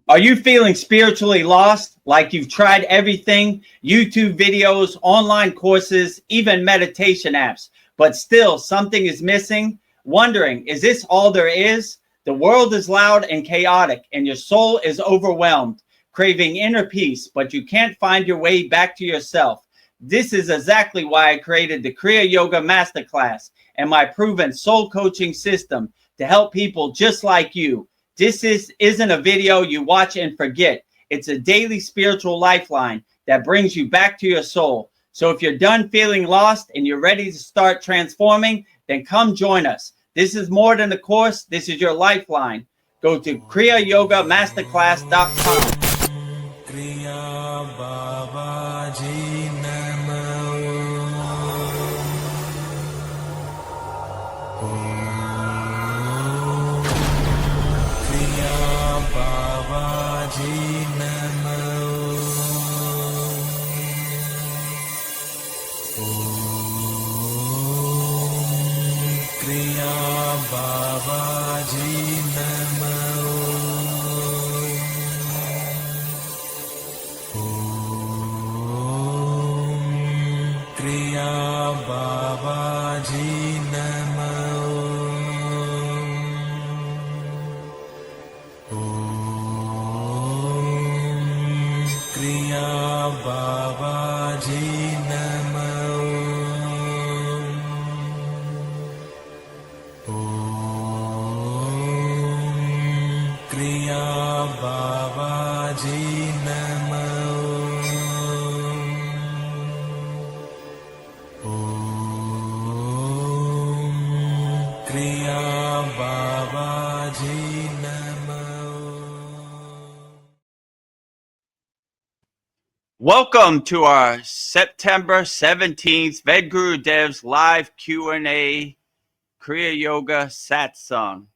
Are you feeling spiritually lost, like you've tried everything, YouTube videos, online courses, even meditation apps, but still something is missing? Wondering, is this all there is? The world is loud and chaotic, and your soul is overwhelmed, craving inner peace, but you can't find your way back to yourself. This is exactly why I created the Kriya Yoga Masterclass and my proven soul coaching system to help people just like you. Isn't a video you watch and forget. It's a daily spiritual lifeline that brings you back to your soul. So if you're done feeling lost and you're ready to start transforming, then come join us. This is more than a course. This is your lifeline. Go to kriyayogamasterclass.com. Kriya Babaji Namo. Kriya Babaji Namo. Kriya Babaji Namo. Kriya Babaji Namo. Kriya Babaji Namo. Kriya Babaji Namo. Kriya Babaji Namo. Welcome to our September 17th Vedagurudev's live Q&A Kriya Yoga Satsang.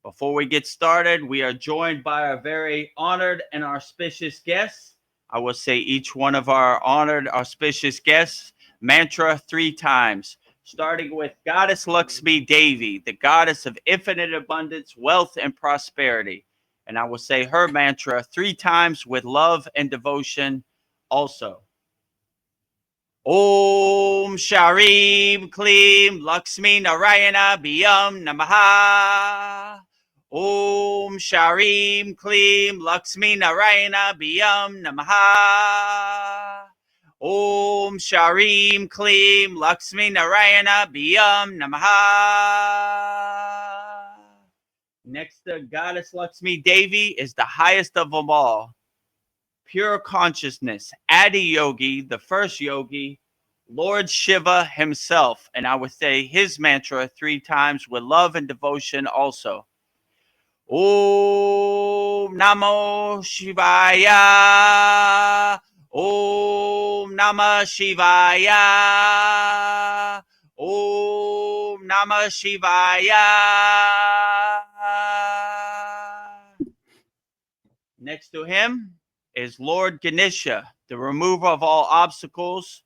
Before we get started, we are joined by our very honored and auspicious guests. I will say each one of our honored, auspicious guests, mantra 3 times, starting with Goddess Lakshmi Devi, the goddess of infinite abundance, wealth, and prosperity. And I will say her mantra 3 times with love and devotion also. Om Sharim Klim Lakshmi Narayana Biyam Namaha. Om Sharim Klim Lakshmi Narayana Biyam Namaha. Om Sharim Klim Lakshmi Narayana Biyam Namaha. Next to Goddess Lakshmi Devi is the highest of them all. Pure consciousness, Adi Yogi, the first yogi, Lord Shiva himself. And I would say his mantra 3 times with love and devotion also. Om Namo Shivaya. Om Namah Shivaya. Om Namah Shivaya. Next to him is Lord Ganesha, the remover of all obstacles,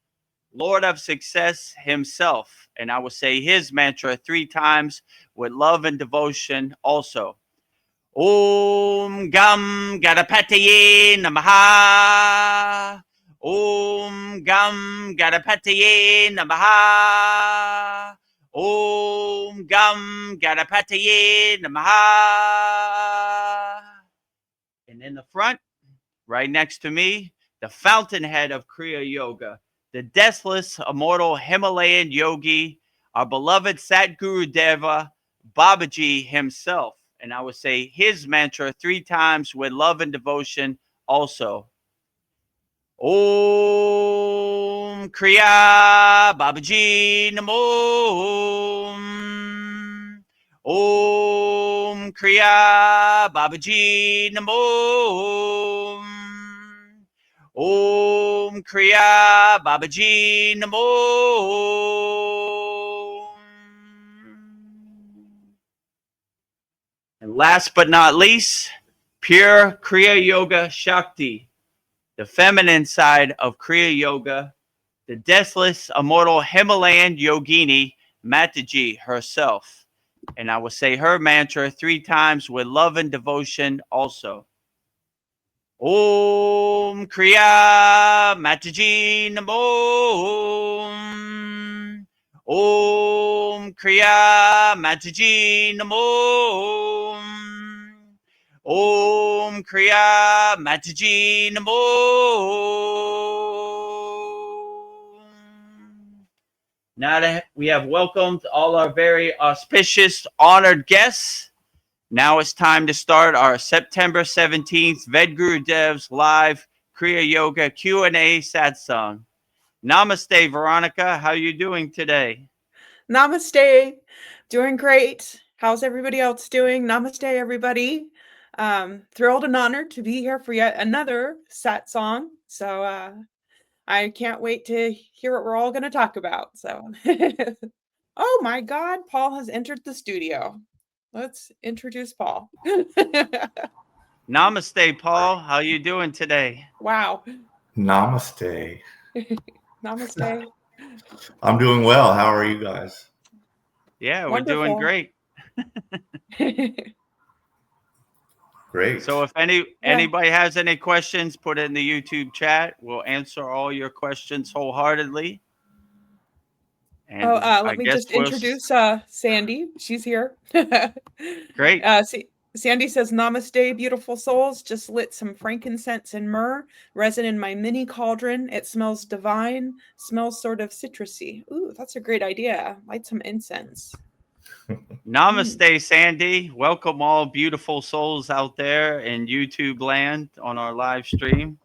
Lord of success himself. And I will say his mantra 3 times with love and devotion also. Om Gam Gadapataye Namaha. Om Gam Gadapataye Namaha. Om Gam Gadapataye Namaha. And in the front, right next to me, the fountainhead of Kriya Yoga, the deathless, immortal Himalayan yogi, our beloved Satgurudeva, Babaji himself. And I would say his mantra 3 times with love and devotion also. Om Kriya Babaji Namo. Om Kriya Babaji Namo. Om Kriya Babaji Namo. And last but not least, pure Kriya Yoga Shakti, the feminine side of Kriya Yoga, the deathless, immortal Himalayan yogini, Mataji herself. And I will say her mantra 3 times with love and devotion also. Om Kriya Mataji Namo. Om Kriya Mataji Namo. Om Kriya Mataji Namo. Now that we have welcomed all our very auspicious, honored guests, now it's time to start our September 17th Vedagurudev live Kriya Yoga Q&A Satsang. Namaste, Veronica. How are you doing today? Namaste. Doing great. How's everybody else doing? Namaste, everybody. Thrilled and honored to be here for yet another Satsang. So I can't wait to hear what we're all going to talk about. So, oh my God, Paul has entered the studio. Let's introduce Paul. Namaste, Paul. How are you doing today? Wow. Namaste. Namaste. I'm doing well. How are you guys? Yeah, Wonderful. we're doing great. Great. So if anybody has any questions, put it in the YouTube chat. We'll answer all your questions wholeheartedly. And let me just introduce Sandy. She's here. Great. Sandy says, Namaste, beautiful souls. Just lit some frankincense and myrrh, resin in my mini cauldron. It smells divine, smells sort of citrusy. Ooh, that's a great idea. Light some incense. Namaste, Sandy. Welcome all beautiful souls out there in YouTube land on our live stream.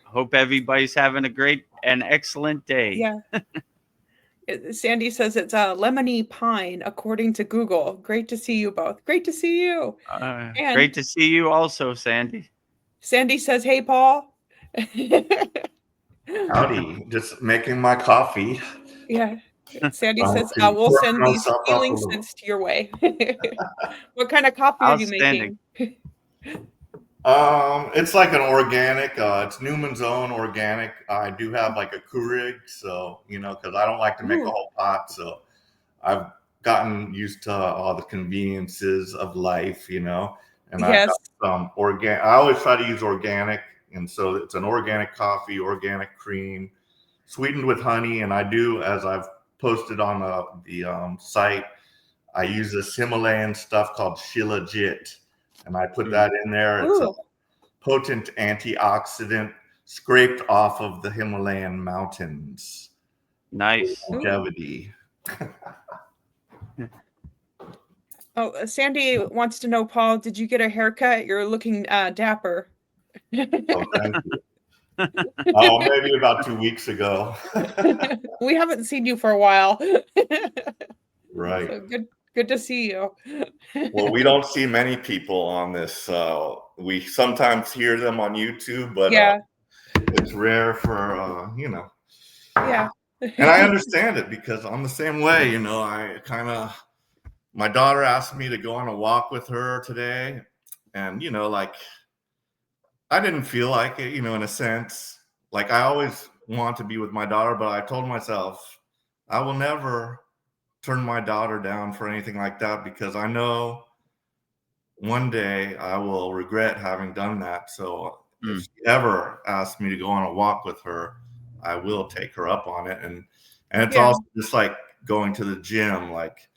Hope everybody's having a great and excellent day. Yeah. Sandy says it's a lemony pine, according to Google. Great to see you both. Great to see you. And great to see you also, Sandy. Sandy says, hey, Paul. Howdy. Just making my coffee. Yeah. Sandy says, we'll send these healing scents to your way. What kind of coffee are you making? It's like an organic, it's Newman's Own organic. I do have like a Keurig, so, because I don't like to make a whole pot. So I've gotten used to all the conveniences of life, and I've got some organic. I always try to use organic. And so it's an organic coffee, organic cream, sweetened with honey. And I do, as I've posted on the site, I use this Himalayan stuff called Shilajit. And I put that in there. It's a potent antioxidant scraped off of the Himalayan mountains. Nice. Longevity. Sandy wants to know, Paul, did you get a haircut? You're looking dapper. Oh, thank you. Maybe about 2 weeks ago. We haven't seen you for a while. Right. So good to see you. Well, we don't see many people on this. We sometimes hear them on YouTube, but it's rare for, Yeah. And I understand it because I'm the same way, my daughter asked me to go on a walk with her today. And, I didn't feel like it, in a sense. Like I always want to be with my daughter, but I told myself I will never turn my daughter down for anything like that because I know one day I will regret having done that. So if she ever asks me to go on a walk with her, I will take her up on it. And it's also just like going to the gym. Like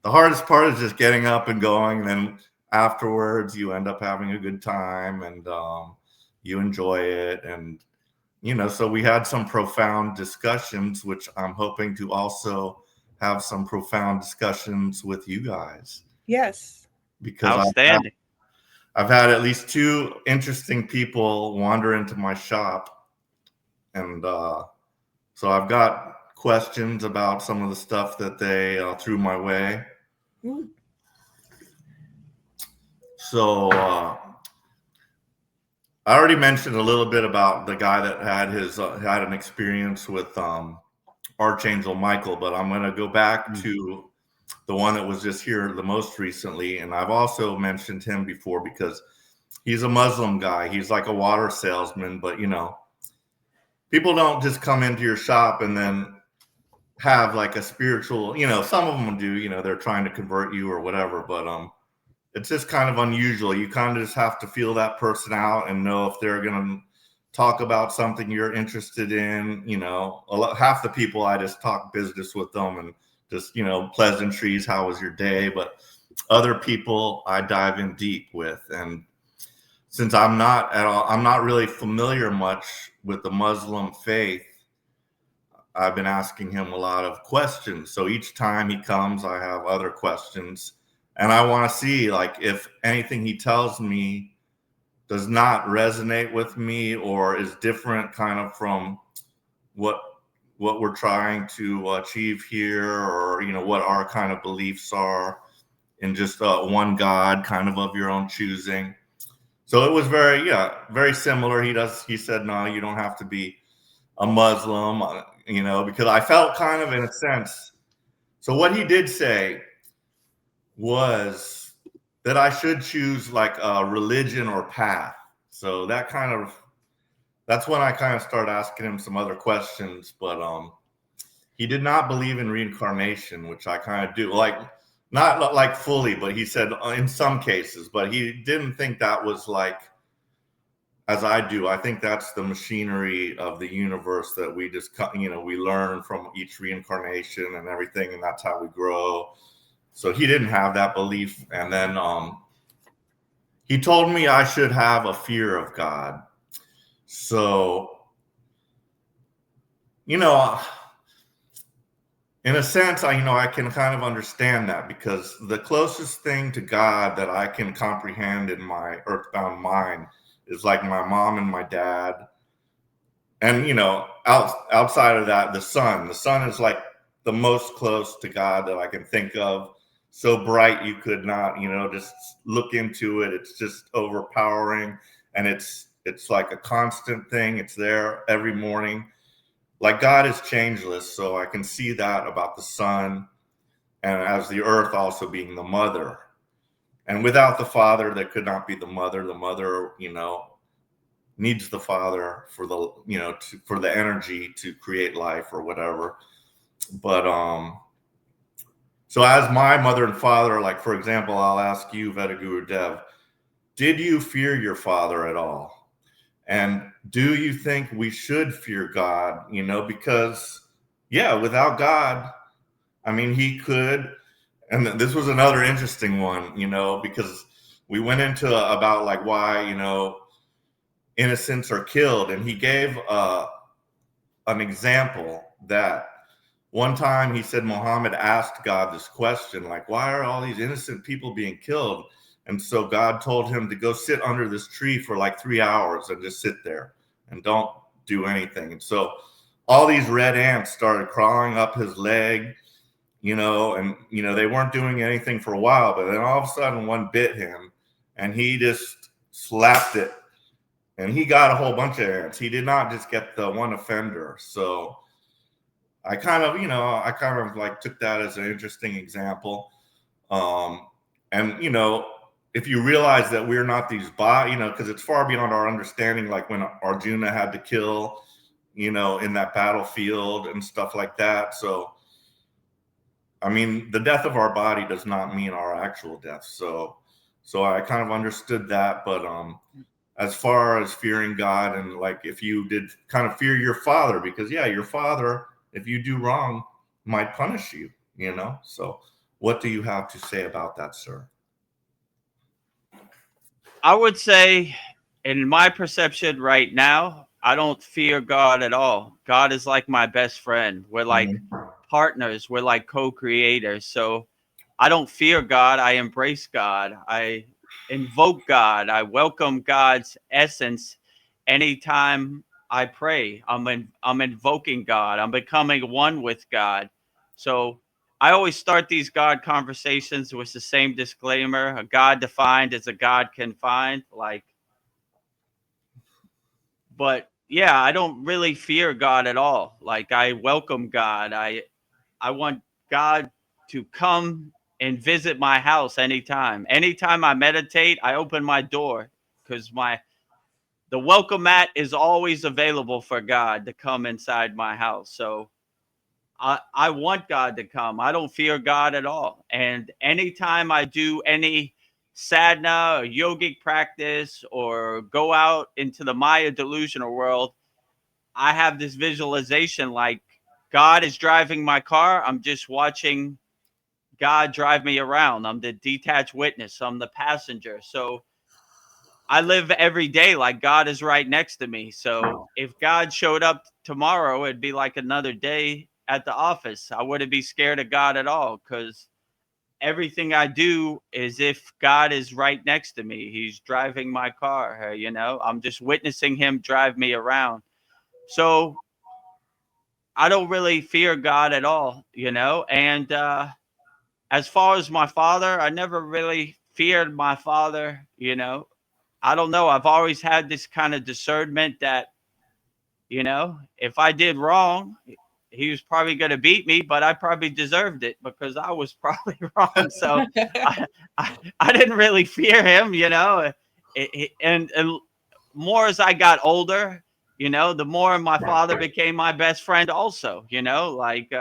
the hardest part is just getting up and going. And then afterwards you end up having a good time and you enjoy it. And, so we had some profound discussions, which I'm hoping to also have some profound discussions with you guys. Yes. Because outstanding. I've had at least 2 interesting people wander into my shop. And so I've got questions about some of the stuff that they threw my way. So I already mentioned a little bit about the guy that had had an experience with Archangel Michael, but I'm going to go back to the one that was just here the most recently. And I've also mentioned him before because he's a Muslim guy. He's like a water salesman, but people don't just come into your shop and then have like a spiritual, some of them do, they're trying to convert you or whatever. But it's just kind of unusual. You kind of just have to feel that person out and know if they're going to talk about something you're interested in. You know, half the people I just talk business with them and just, you know, pleasantries. How was your day? But other people I dive in deep with. And since I'm not really familiar much with the Muslim faith, I've been asking him a lot of questions. So each time he comes, I have other questions. And I want to see, like, if anything he tells me does not resonate with me or is different kind of from what we're trying to achieve here, or, you know, what our kind of beliefs are in just one God kind of your own choosing. So it was very similar. He said, no, you don't have to be a Muslim, you know, because I felt kind of in a sense. So what he did say was that I should choose like a religion or path. So that's when I kind of started asking him some other questions. But he did not believe in reincarnation, which I kind of do, like not like fully, but he said in some cases, but he didn't think that was like as I do. I think that's the machinery of the universe that we just, you know, we learn from each reincarnation and everything, and that's how we grow. So he didn't have that belief. And then he told me I should have a fear of God. So, you know, in a sense, I can kind of understand that, because the closest thing to God that I can comprehend in my earthbound mind is like my mom and my dad. And, you know, outside of that, the sun is like the most close to God that I can think of. So bright you could not, you know, just look into it. It's just overpowering, and it's like a constant thing. It's there every morning. Like, God is changeless, so I can see that about the sun, and as the earth also being the mother. And without the father, there could not be the mother. The mother, you know, needs the father for the, you know, for the energy to create life or whatever. But so as my mother and father, like, for example, I'll ask you, Vedagurudev, did you fear your father at all? And do you think we should fear God? You know, because, yeah, without God, I mean, he could. And this was another interesting one, you know, because we went into about like why, you know, innocents are killed. And he gave an example that one time he said Muhammad asked God this question, like, why are all these innocent people being killed? And so God told him to go sit under this tree for like 3 hours and just sit there and don't do anything. And so all these red ants started crawling up his leg, you know, and, you know, they weren't doing anything for a while, but then all of a sudden one bit him and he just slapped it, and he got a whole bunch of ants. He did not just get the one offender. So I kind of like took that as an interesting example. And, you know, if you realize that we're not these you know, because it's far beyond our understanding, like when Arjuna had to kill, you know, in that battlefield and stuff like that. So, I mean, the death of our body does not mean our actual death. So I kind of understood that. But as far as fearing God, and like if you did kind of fear your father, because, yeah, your father, if you do wrong, might punish you, you know? So what do you have to say about that, sir? I would say, in my perception right now, I don't fear God at all. God is like my best friend. We're like partners. We're like co-creators. So I don't fear God. I embrace God. I invoke God. I welcome God's essence anytime I pray. I'm invoking God. I'm becoming one with God. So I always start these God conversations with the same disclaimer: a God defined as a God can find. Like, but yeah, I don't really fear God at all. Like, I welcome God. I want God to come and visit my house anytime. Anytime I meditate, I open my door, because the welcome mat is always available for God to come inside my house. So I want God to come. I don't fear God at all. And anytime I do any sadhana or yogic practice or go out into the Maya delusional world, I have this visualization like God is driving my car. I'm just watching God drive me around. I'm the detached witness. I'm the passenger. So I live every day like God is right next to me. So if God showed up tomorrow, it'd be like another day at the office. I wouldn't be scared of God at all because everything I do is if God is right next to me. He's driving my car, I'm just witnessing him drive me around. So I don't really fear God at all, and as far as my father, I never really feared my father. I don't know. I've always had this kind of discernment that, if I did wrong, he was probably going to beat me, but I probably deserved it because I was probably wrong. So I didn't really fear him. And more as I got older, the more my father became my best friend also, like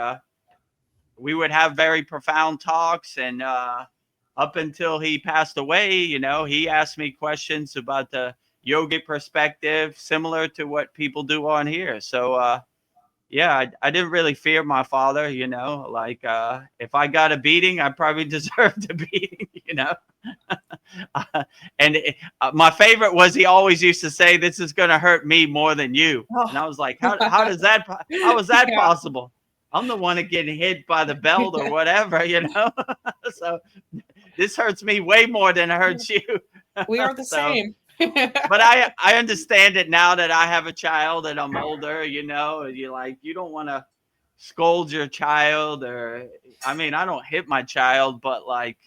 we would have very profound talks and up until he passed away, he asked me questions about the yogic perspective, similar to what people do on here. So, yeah, I didn't really fear my father, like if I got a beating, I probably deserved a beating. And my favorite was he always used to say, "This is going to hurt me more than you." And I was like, how is that Yeah. possible? I'm the one that getting hit by the belt or whatever, So this hurts me way more than it hurts you. We are the So, same. but I understand it now that I have a child and I'm older, you're like, you don't want to scold your child I mean, I don't hit my child, but like,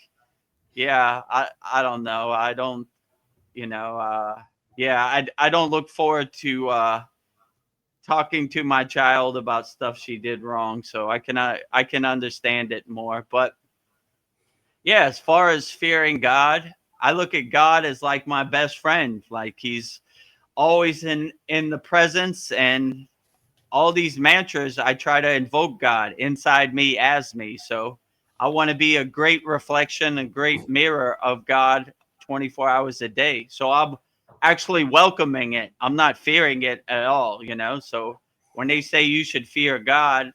yeah, I don't know. I don't, yeah, I don't look forward to talking to my child about stuff she did wrong. So I can understand it more. But yeah, as far as fearing God, I look at God as like my best friend. Like he's always in the presence, and all these mantras I try to invoke God inside me as me. So I want to be a great reflection, a great mirror of God 24 hours a day. So I'm actually welcoming it. I'm not fearing it at all, So when they say you should fear God,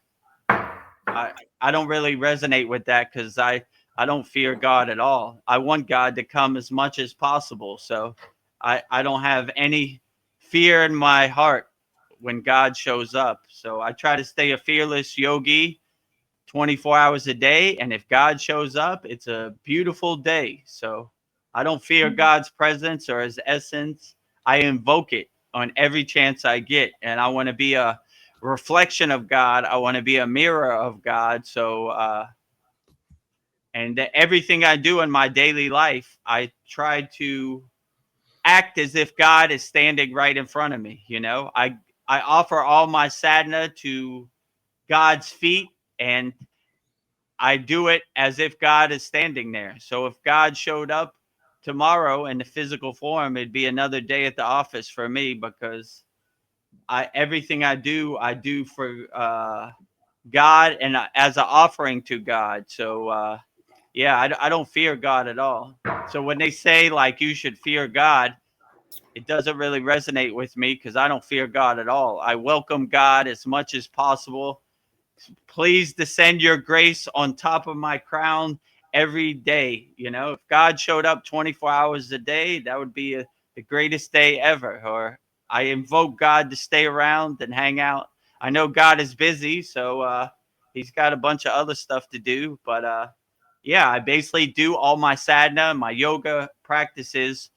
I don't really resonate with that because I don't fear God at all. I want God to come as much as possible. So I don't have any fear in my heart when God shows up. So I try to stay a fearless yogi 24 hours a day. And if God shows up, it's a beautiful day. So I don't fear God's presence or his essence. I invoke it on every chance I get. And I want to be a reflection of God. I want to be a mirror of God. So, and everything I do in my daily life, I try to act as if God is standing right in front of me. I offer all my sadhana to God's feet, and I do it as if God is standing there. So if God showed up tomorrow in the physical form, it'd be another day at the office for me because everything I do for God and as an offering to God. So yeah, I don't fear God at all. So when they say like you should fear God, it doesn't really resonate with me because I don't fear God at all. I welcome God as much as possible. Please descend your grace on top of my crown every day. If God showed up 24 hours a day, that would be the greatest day ever. Or I invoke God to stay around and hang out. I know God is busy, so he's got a bunch of other stuff to do. But yeah, I basically do all my sadhana, my yoga practices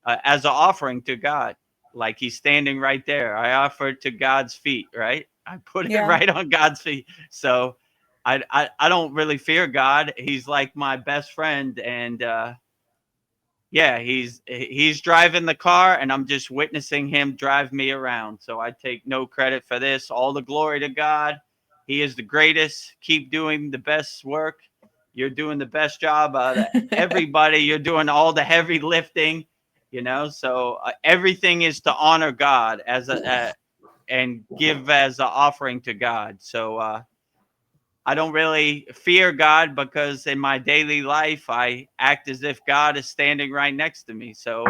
as an offering to God. Like he's standing right there. I offer it to God's feet, right? I put it Yeah. right on God's feet. So I don't really fear God. He's like my best friend. And yeah, he's driving the car and I'm just witnessing him drive me around. So I take no credit for this. All the glory to God. He is the greatest. Keep doing the best work. You're doing the best job out of everybody. You're doing all the heavy lifting, So everything is to honor God as and give as an offering to God. So I don't really fear God because in my daily life, I act as if God is standing right next to me. So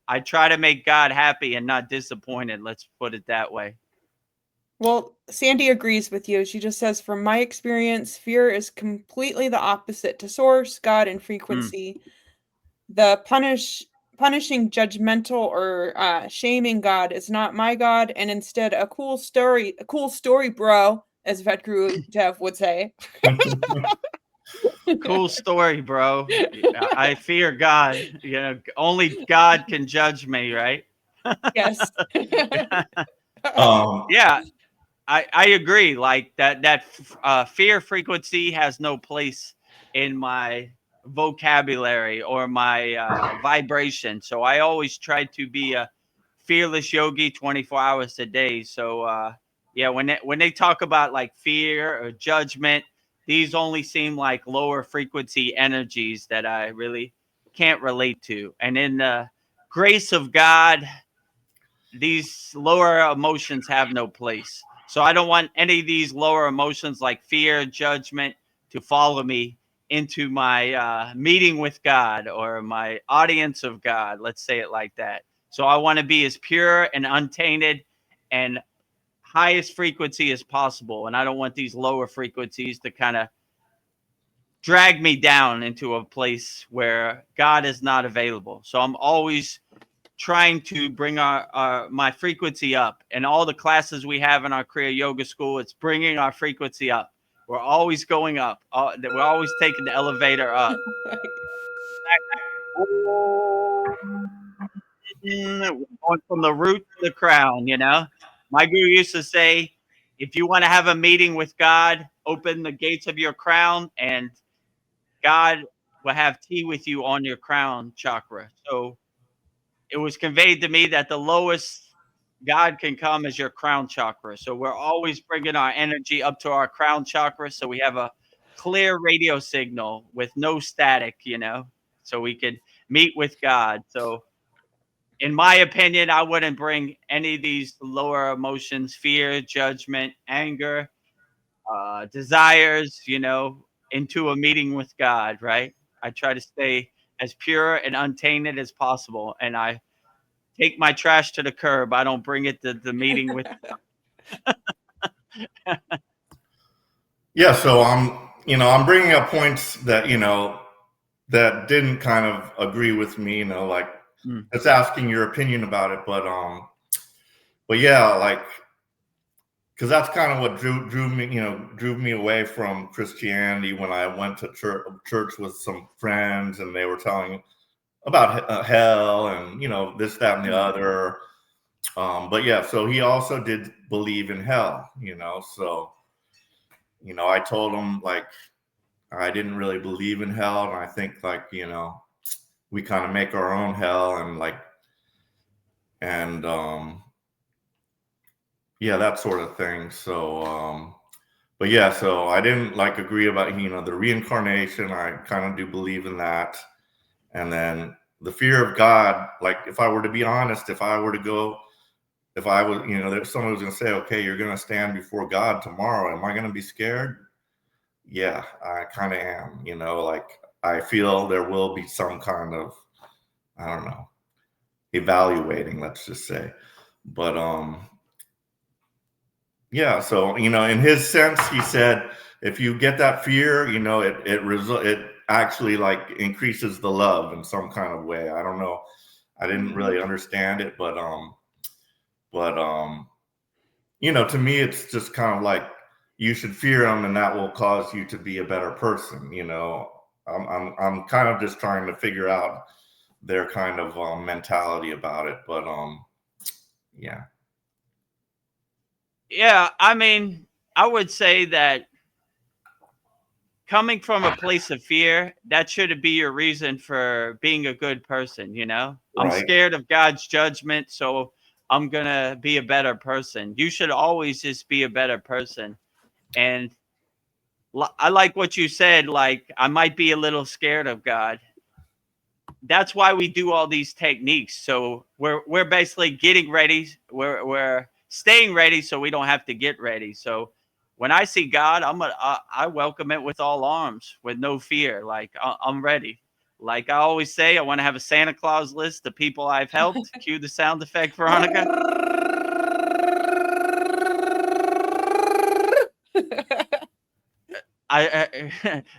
I try to make God happy and not disappointed. Let's put it that way. Well, Sandy agrees with you. She just says, from my experience, fear is completely the opposite to source, God, and frequency. The punishing, judgmental, or shaming God is not my God, and instead a cool story, bro, as Vedagurudev would say. Cool story, bro. I fear God. You know, only God can judge me, right? Yes. Yeah, I agree. Like that fear frequency has no place in my vocabulary or my vibration. So I always try to be a fearless yogi 24 hours a day. So yeah, when they talk about like fear or judgment, these only seem like lower frequency energies that I really can't relate to. And in the grace of God, these lower emotions have no place. So I don't want any of these lower emotions like fear, judgment to follow me into my meeting with God or my audience of God. Let's say it like that. So I want to be as pure and untainted and highest frequency as possible. And I don't want these lower frequencies to kind of drag me down into a place where God is not available. So I'm always trying to bring our my frequency up, and all the classes we have in our Kriya Yoga School, it's bringing our frequency up. We're always going up. We're always taking the elevator up. Going from the root to the crown. You know, my guru used to say, if you want to have a meeting with God, open the gates of your crown, and God will have tea with you on your crown chakra. So it was conveyed to me that the lowest God can come is your crown chakra. So we're always bringing our energy up to our crown chakra so we have a clear radio signal with no static, you know, so we could meet with God. So in my opinion, I wouldn't bring any of these lower emotions, fear, judgment, anger, desires, you know, into a meeting with God, right? I try to stay as pure and untainted as possible. And I take my trash to the curb. I don't bring it to the meeting with. Yeah, so I'm bringing up points that that didn't kind of agree with me, like just asking your opinion about it, but yeah, like, because that's kind of what drew me away from Christianity when I went to church with some friends, and they were telling about hell and this, that, and the other. But yeah, so he also did believe in hell, so I told him, like, I didn't really believe in hell, and I think, like, we kind of make our own hell, and like, and yeah, that sort of thing. So but yeah, so I didn't like agree about the reincarnation. I kind of do believe in that. And then the fear of God, like, if I were to be honest, if I was there's someone who's going to say, okay, you're going to stand before God tomorrow, am I going to be scared? Yeah, I kind of am. Like, I feel there will be some kind of, I don't know, evaluating, let's just say. But yeah, so in his sense, he said, if you get that fear, it actually, like, increases the love in some kind of way. I don't know, I didn't really understand it, but to me, it's just kind of like, you should fear them, and that will cause you to be a better person. I'm kind of just trying to figure out their kind of mentality about it, but yeah. Yeah, I mean, I would say that coming from a place of fear, that should be your reason for being a good person, you know? I'm Right. scared of God's judgment, so I'm going to be a better person. You should always just be a better person. And I like what you said, like, I might be a little scared of God. That's why we do all these techniques. So we're basically getting ready. We're staying ready so we don't have to get ready. So when I see God, I welcome it with all arms, with no fear. Like I'm ready. Like I always say, I want to have a Santa Claus list of people I've helped. Cue the sound effect, Veronica.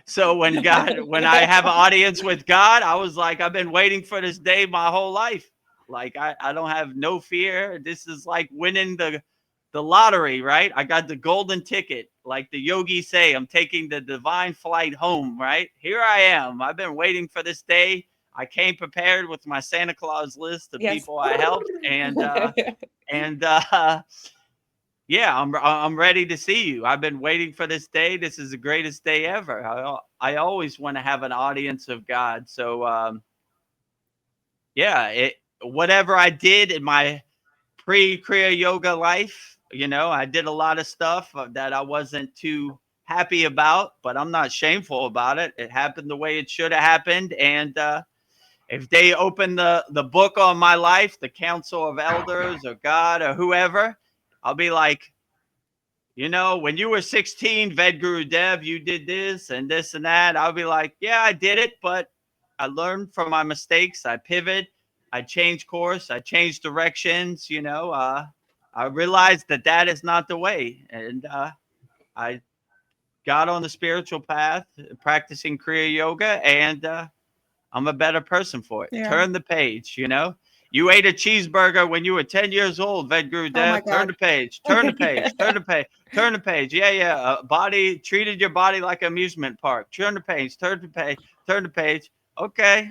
So when I have an audience with God, I was like, I've been waiting for this day my whole life. Like I don't have no fear. This is like winning the lottery, right? I got the golden ticket. Like the yogis say, I'm taking the divine flight home, right? Here I am. I've been waiting for this day. I came prepared with my Santa Claus list of Yes. people I helped, and yeah, I'm ready to see you. I've been waiting for this day. This is the greatest day ever. I always want to have an audience of God. So yeah, whatever I did in my pre-Kriya yoga life, I did a lot of stuff that I wasn't too happy about, but I'm not shameful about it. It happened the way it should have happened, and if they open the book on my life, the council of elders or God or whoever, I'll be like, when you were 16, Vedagurudev, you did this and that. I'll be like, yeah, I did it, but I learned from my mistakes. I pivot. I changed course. I changed directions. I realized that is not the way. And I got on the spiritual path, practicing Kriya yoga, and I'm a better person for it. Yeah. Turn the page, You ate a cheeseburger when you were 10 years old, Vedagurudev. Oh my God. Turn the page. Turn the page. Turn the page. Turn the page. Yeah. Body treated your body like an amusement park. Turn the page. Turn the page. Turn the page. Okay.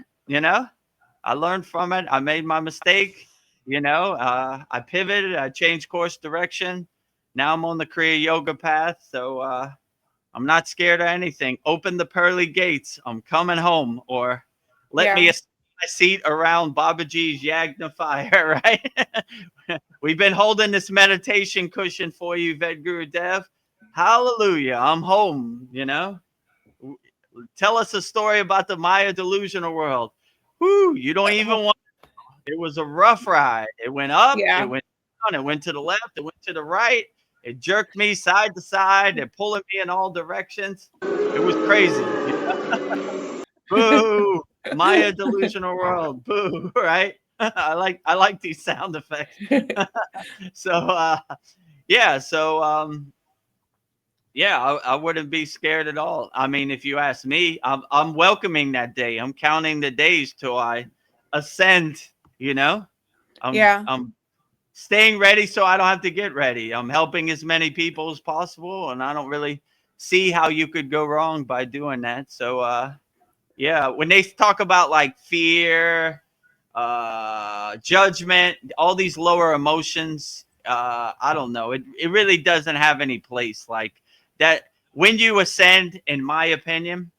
I learned from it. I made my mistake. I pivoted. I changed course direction. Now I'm on the Kriya yoga path. So I'm not scared of anything. Open the pearly gates. I'm coming home. Or let me my seat around Babaji's Yagna fire, right? We've been holding this meditation cushion for you, Vedagurudev. Hallelujah. I'm home, Tell us a story about the Maya delusional world. Whoo, you don't even want it was a rough ride. It went up, it went down, it went to the left, it went to the right. It jerked me side to side. They're pulling me in all directions. It was crazy. Boo! Maya delusional world. Boo! Right? I like these sound effects. So yeah. So yeah, I wouldn't be scared at all. I mean, if you ask me, I'm welcoming that day. I'm counting the days till I ascend. I'm staying ready so I don't have to get ready. I'm helping as many people as possible, and I don't really see how you could go wrong by doing that. So yeah, when they talk about like fear, judgment, all these lower emotions, I don't know. It really doesn't have any place like that. When you ascend, in my opinion,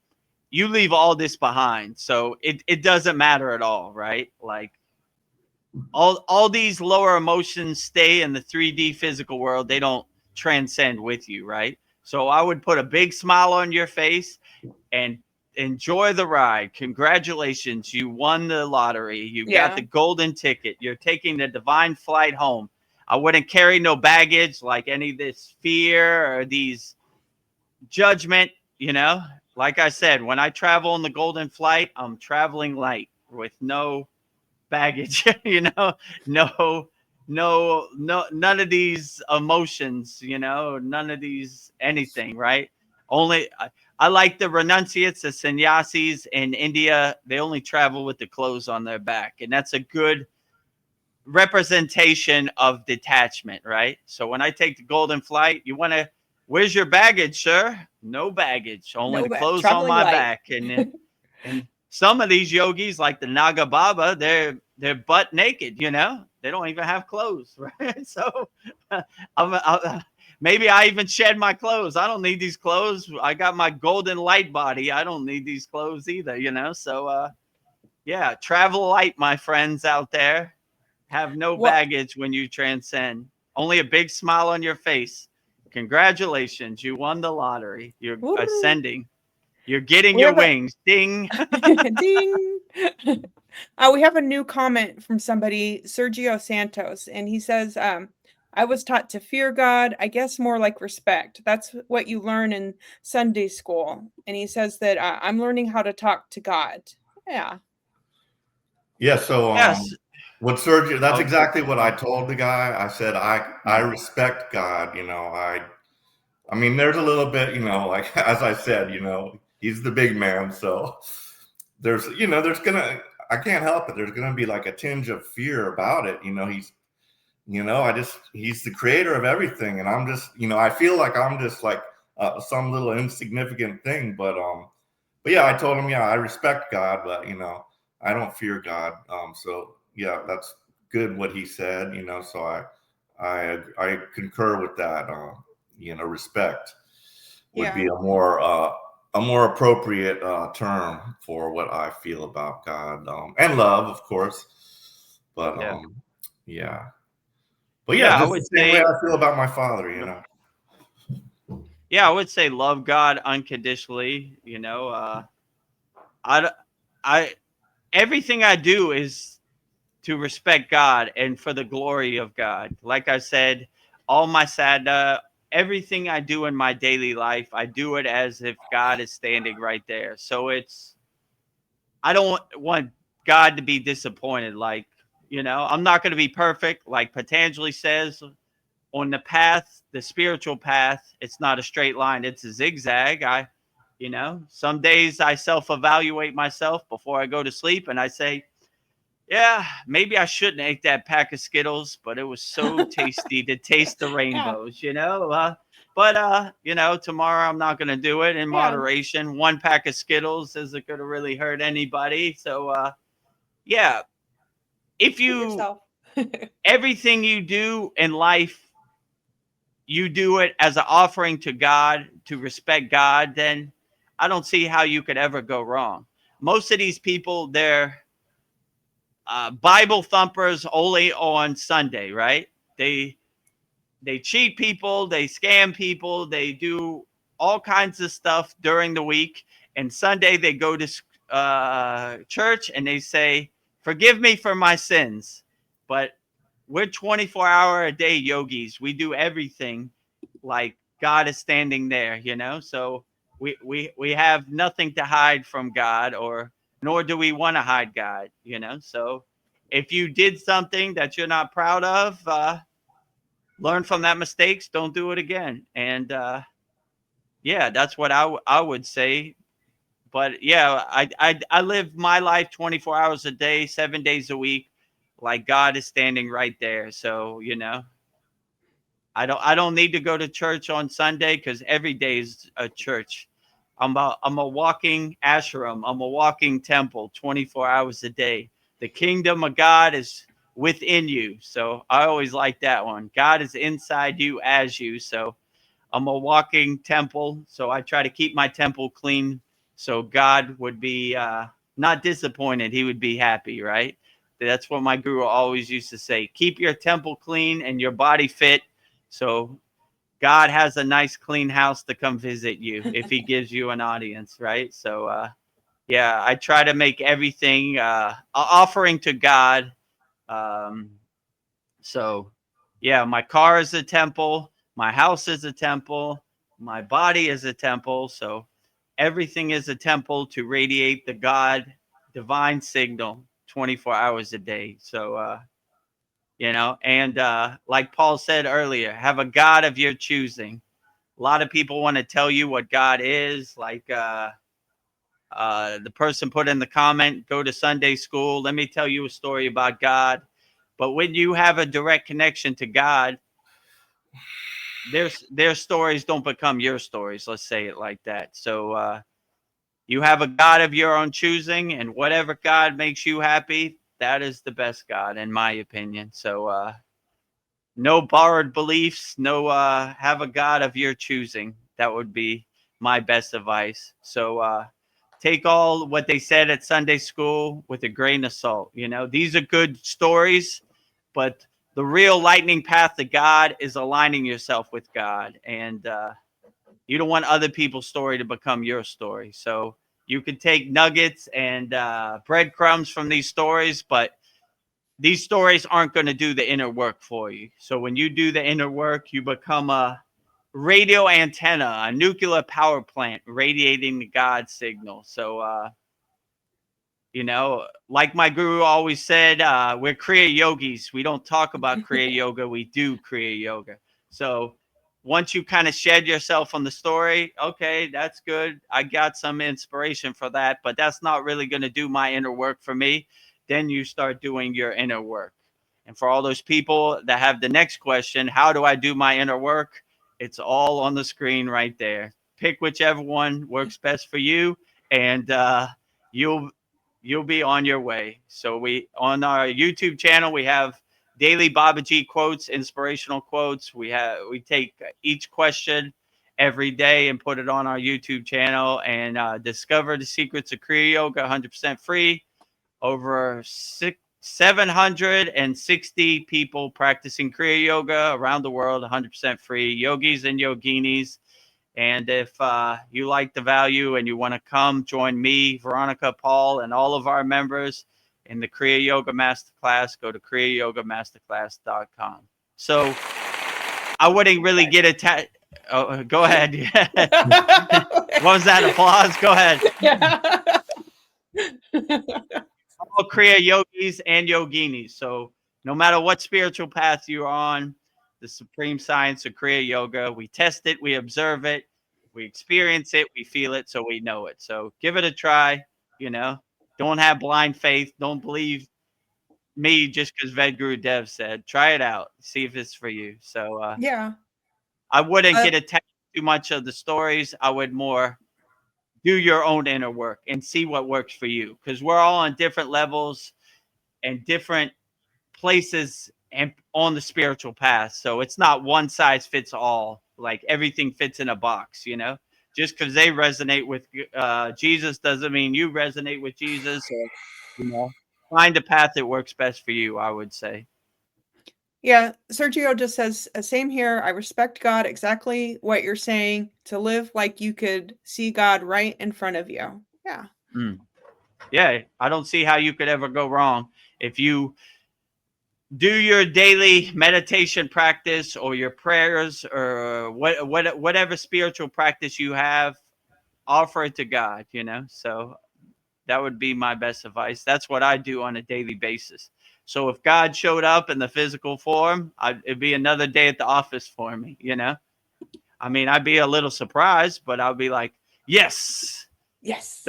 you leave all this behind. So it doesn't matter at all, right? Like all these lower emotions stay in the 3D physical world. They don't transcend with you, right? So I would put a big smile on your face and enjoy the ride. Congratulations. You won the lottery. You got the golden ticket. You're taking the divine flight home. I wouldn't carry no baggage like any of this fear or these judgment, Like I said, when I travel on the golden flight, I'm traveling light with no baggage, no, none of these emotions, none of these anything, right? Only I like the renunciates, the sannyasis in India. They only travel with the clothes on their back, and that's a good representation of detachment, right? So when I take the golden flight, where's your baggage, sir? No baggage, only the clothes on my back. And some of these yogis, like the Naga Baba, they're butt naked, They don't even have clothes, right? So maybe I even shed my clothes. I don't need these clothes. I got my golden light body. I don't need these clothes either, So yeah, travel light, my friends out there. Have no baggage when you transcend. Only a big smile on your face. Congratulations, you won the lottery. You're ascending. You're getting your wings. Ding. Ding. We have a new comment from somebody, Sergio Santos, and he says, I was taught to fear God, I guess more like respect. That's what you learn in Sunday school. And he says that I'm learning how to talk to God. Yeah. Yeah. So, Yes. what Sergio, that's Oh, exactly what I told the guy. I said, I respect God. I mean, there's a little bit, like, as I said, he's the big man. So I can't help it. There's going to be like a tinge of fear about it. He's the creator of everything. And I'm just, I feel like I'm just like some little insignificant thing. But yeah, I told him, yeah, I respect God, but, I don't fear God. So yeah, that's good what he said, so I concur with that. Respect would be a more appropriate term for what I feel about God, and love, of course. But yeah. But yeah, Yeah, I just would the same way say, I feel about my father, yeah, I would say love God unconditionally. I everything I do is to respect God and for the glory of God. Like I said, all my sadhana, everything I do in my daily life, I do it as if God is standing right there. So I don't want God to be disappointed. Like, I'm not going to be perfect. Like Patanjali says, on the path, the spiritual path, it's not a straight line, it's a zigzag. Some days I self-evaluate myself before I go to sleep and I say, yeah, maybe I shouldn't eat that pack of Skittles, but it was so tasty to taste the rainbows, But tomorrow I'm not going to do it in moderation. One pack of Skittles isn't going to really hurt anybody. So, yeah, if everything you do in life, you do it as an offering to God, to respect God, then I don't see how you could ever go wrong. Most of these people, they're Bible thumpers only on Sunday, right? They cheat people, they scam people, they do all kinds of stuff during the week, and Sunday they go to church and they say, "Forgive me for my sins," but we're 24-hour a day yogis. We do everything like God is standing there, So we have nothing to hide from God, or nor do we want to hide God, So if you did something that you're not proud of, learn from that mistakes. Don't do it again. And yeah, that's what I would say. But yeah, I live my life 24 hours a day, 7 days a week, like God is standing right there. So I don't need to go to church on Sunday because every day is a church. I'm a walking ashram. I'm a walking temple 24 hours a day. The kingdom of God is within you. So I always like that one. God is inside you as you. So I'm a walking temple. So I try to keep my temple clean so God would be not disappointed. He would be happy, right? That's what my guru always used to say. Keep your temple clean and your body fit. So God has a nice clean house to come visit you if he gives you an audience, right? So yeah, I try to make everything offering to God. Um, so yeah, my car is a temple, my house is a temple, my body is a temple. So everything is a temple to radiate the God divine signal 24 hours a day. So and like Paul said earlier, have a God of your choosing. A lot of people want to tell you what God is, like the person put in the comment, go to Sunday school, let me tell you a story about God. But when you have a direct connection to God, their stories don't become your stories, let's say it like that. So you have a God of your own choosing, and whatever God makes you happy, that is the best God, in my opinion. So no borrowed beliefs, no have a God of your choosing. That would be my best advice. So take all what they said at Sunday school with a grain of salt. These are good stories, but the real lightning path to God is aligning yourself with God. And you don't want other people's story to become your story. So you can take nuggets and breadcrumbs from these stories, but these stories aren't going to do the inner work for you. So when you do the inner work, you become a radio antenna, a nuclear power plant radiating the God signal. So, like my guru always said, we're Kriya yogis. We don't talk about Kriya yoga. We do Kriya yoga. So once you kind of shed yourself on the story, okay, that's good. I got some inspiration for that, but that's not really going to do my inner work for me. Then you start doing your inner work. And for all those people that have the next question, how do I do my inner work? It's all on the screen right there. Pick whichever one works best for you, and you'll be on your way. So we on our YouTube channel, we have daily Babaji quotes, inspirational quotes. We take each question every day and put it on our YouTube channel, and discover the secrets of Kriya Yoga 100% free. Over 760 people practicing Kriya Yoga around the world, 100% free, yogis and yoginis. And if you like the value and you want to come join me, Veronica, Paul, and all of our members in the Kriya Yoga Masterclass, go to kriyayogamasterclass.com. So I wouldn't really get attached. Oh, go ahead. What was that? Applause? Go ahead. Yeah. All Kriya yogis and yoginis. So no matter what spiritual path you're on, the supreme science of Kriya Yoga, we test it, we observe it, we experience it, we feel it, so we know it. So give it a try. Don't have blind faith. Don't believe me just because Vedagurudev said. Try it out. See if it's for you. So Yeah. I wouldn't get attached too much of the stories. I would more do your own inner work and see what works for you, because we're all on different levels and different places and on the spiritual path. So it's not one size fits all. Like everything fits in a box, just because they resonate with Jesus doesn't mean you resonate with Jesus. Or, find a path that works best for you, I would say. Yeah, Sergio just says, same here. I respect God, exactly what you're saying, to live like you could see God right in front of you. Yeah. Yeah, I don't see how you could ever go wrong if you do your daily meditation practice or your prayers or whatever spiritual practice you have, offer it to God, So that would be my best advice. That's what I do on a daily basis. So if God showed up in the physical form, it'd be another day at the office for me, I mean, I'd be a little surprised, but I'll be like, yes,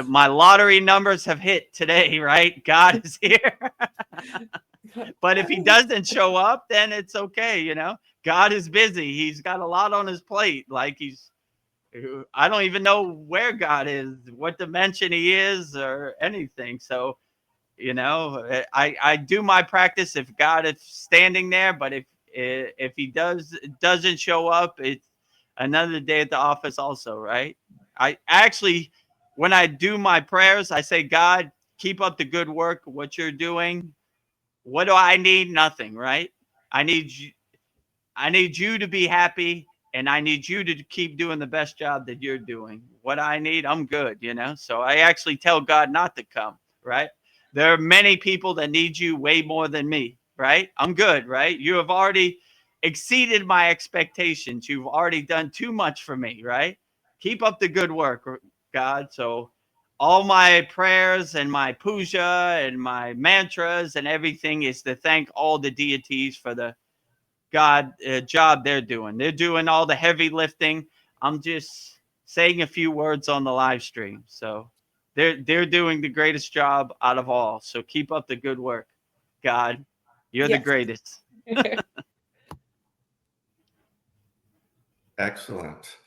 my lottery numbers have hit today, right? God is here. But if he doesn't show up, then it's okay, God is busy. He's got a lot on his plate. Like I don't even know where God is, what dimension he is or anything. So, I do my practice if God is standing there, but if he doesn't show up, it's another day at the office also, right? I actually, when I do my prayers, I say, God, keep up the good work, what you're doing. What do I need? Nothing, right? I need you to be happy, and I need you to keep doing the best job that you're doing. What I need, I'm good, So I actually tell God not to come, right? There are many people that need you way more than me, right? I'm good, right? You have already exceeded my expectations. You've already done too much for me, right? Keep up the good work, God. So all my prayers and my puja and my mantras and everything is to thank all the deities for the job they're doing. They're doing all the heavy lifting. I'm just saying a few words on the live stream. So they're doing the greatest job out of all. So keep up the good work, God. You're the greatest. Excellent.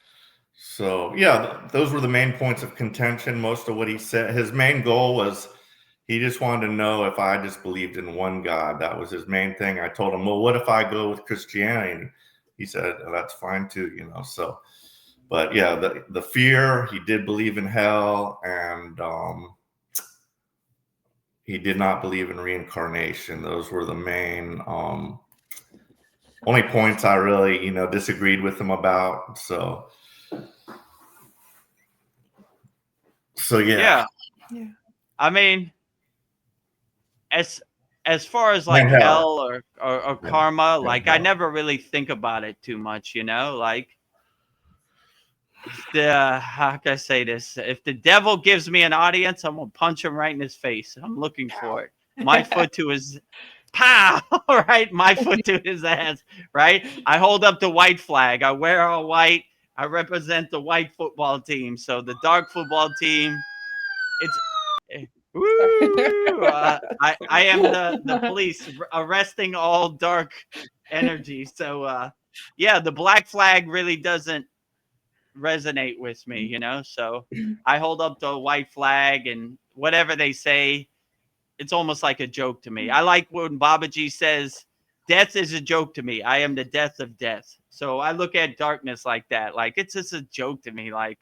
So yeah, those were the main points of contention. Most of what he said, his main goal was he just wanted to know if I just believed in one God. That was his main thing. I told him, well, what if I go with Christianity? And he said, oh, that's fine too, So, but yeah, the fear, he did believe in hell, and he did not believe in reincarnation. Those were the main only points I really, disagreed with him about. So yeah. I mean, as as far as And like hell. hell or Yeah. karma, Yeah, like I hell. never really think about it too much, you know, like how can I say this? If the devil gives me an audience, I'm gonna punch him right in his face. I'm looking for it. My foot to his pow, right? My foot to his ass, right? I hold up the white flag. I wear all white. I represent the white football team. So the dark football team, it's woo. I am the police arresting all dark energy. So yeah, the black flag really doesn't resonate with me, you know. So I hold up the white flag, and whatever they say, it's almost like a joke to me. I like when Babaji says, "Death is a joke to me. I am the death of death." So I look at darkness like that. Like it's just a joke to me. Like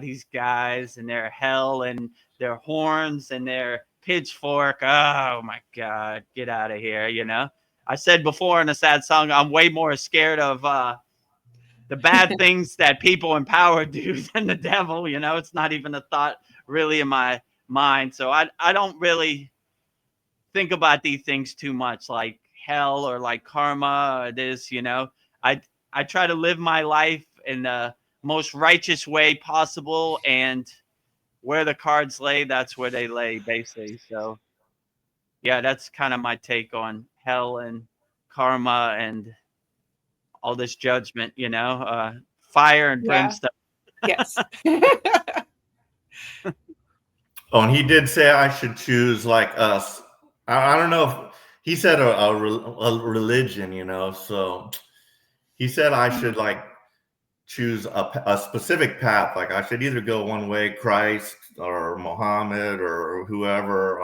these guys and their hell and their horns and their pitchfork. Oh my God, get out of here! You know. I said before in a sad song, I'm way more scared of the bad things that people in power do than the devil. You know, it's not even a thought really in my mind. So I don't really think about these things too much, like hell or like karma or this, you know. I try to live my life in the most righteous way possible, and where the cards lay, that's where they lay, basically. So yeah, that's kind of my take on hell and karma and all this judgment, you know, fire and Yeah. brimstone. Yes. Oh, and he did say I should choose like us. I don't know if he said a religion, you know. So he said I should like choose a specific path. Like I should either go one way, Christ or Muhammad or whoever,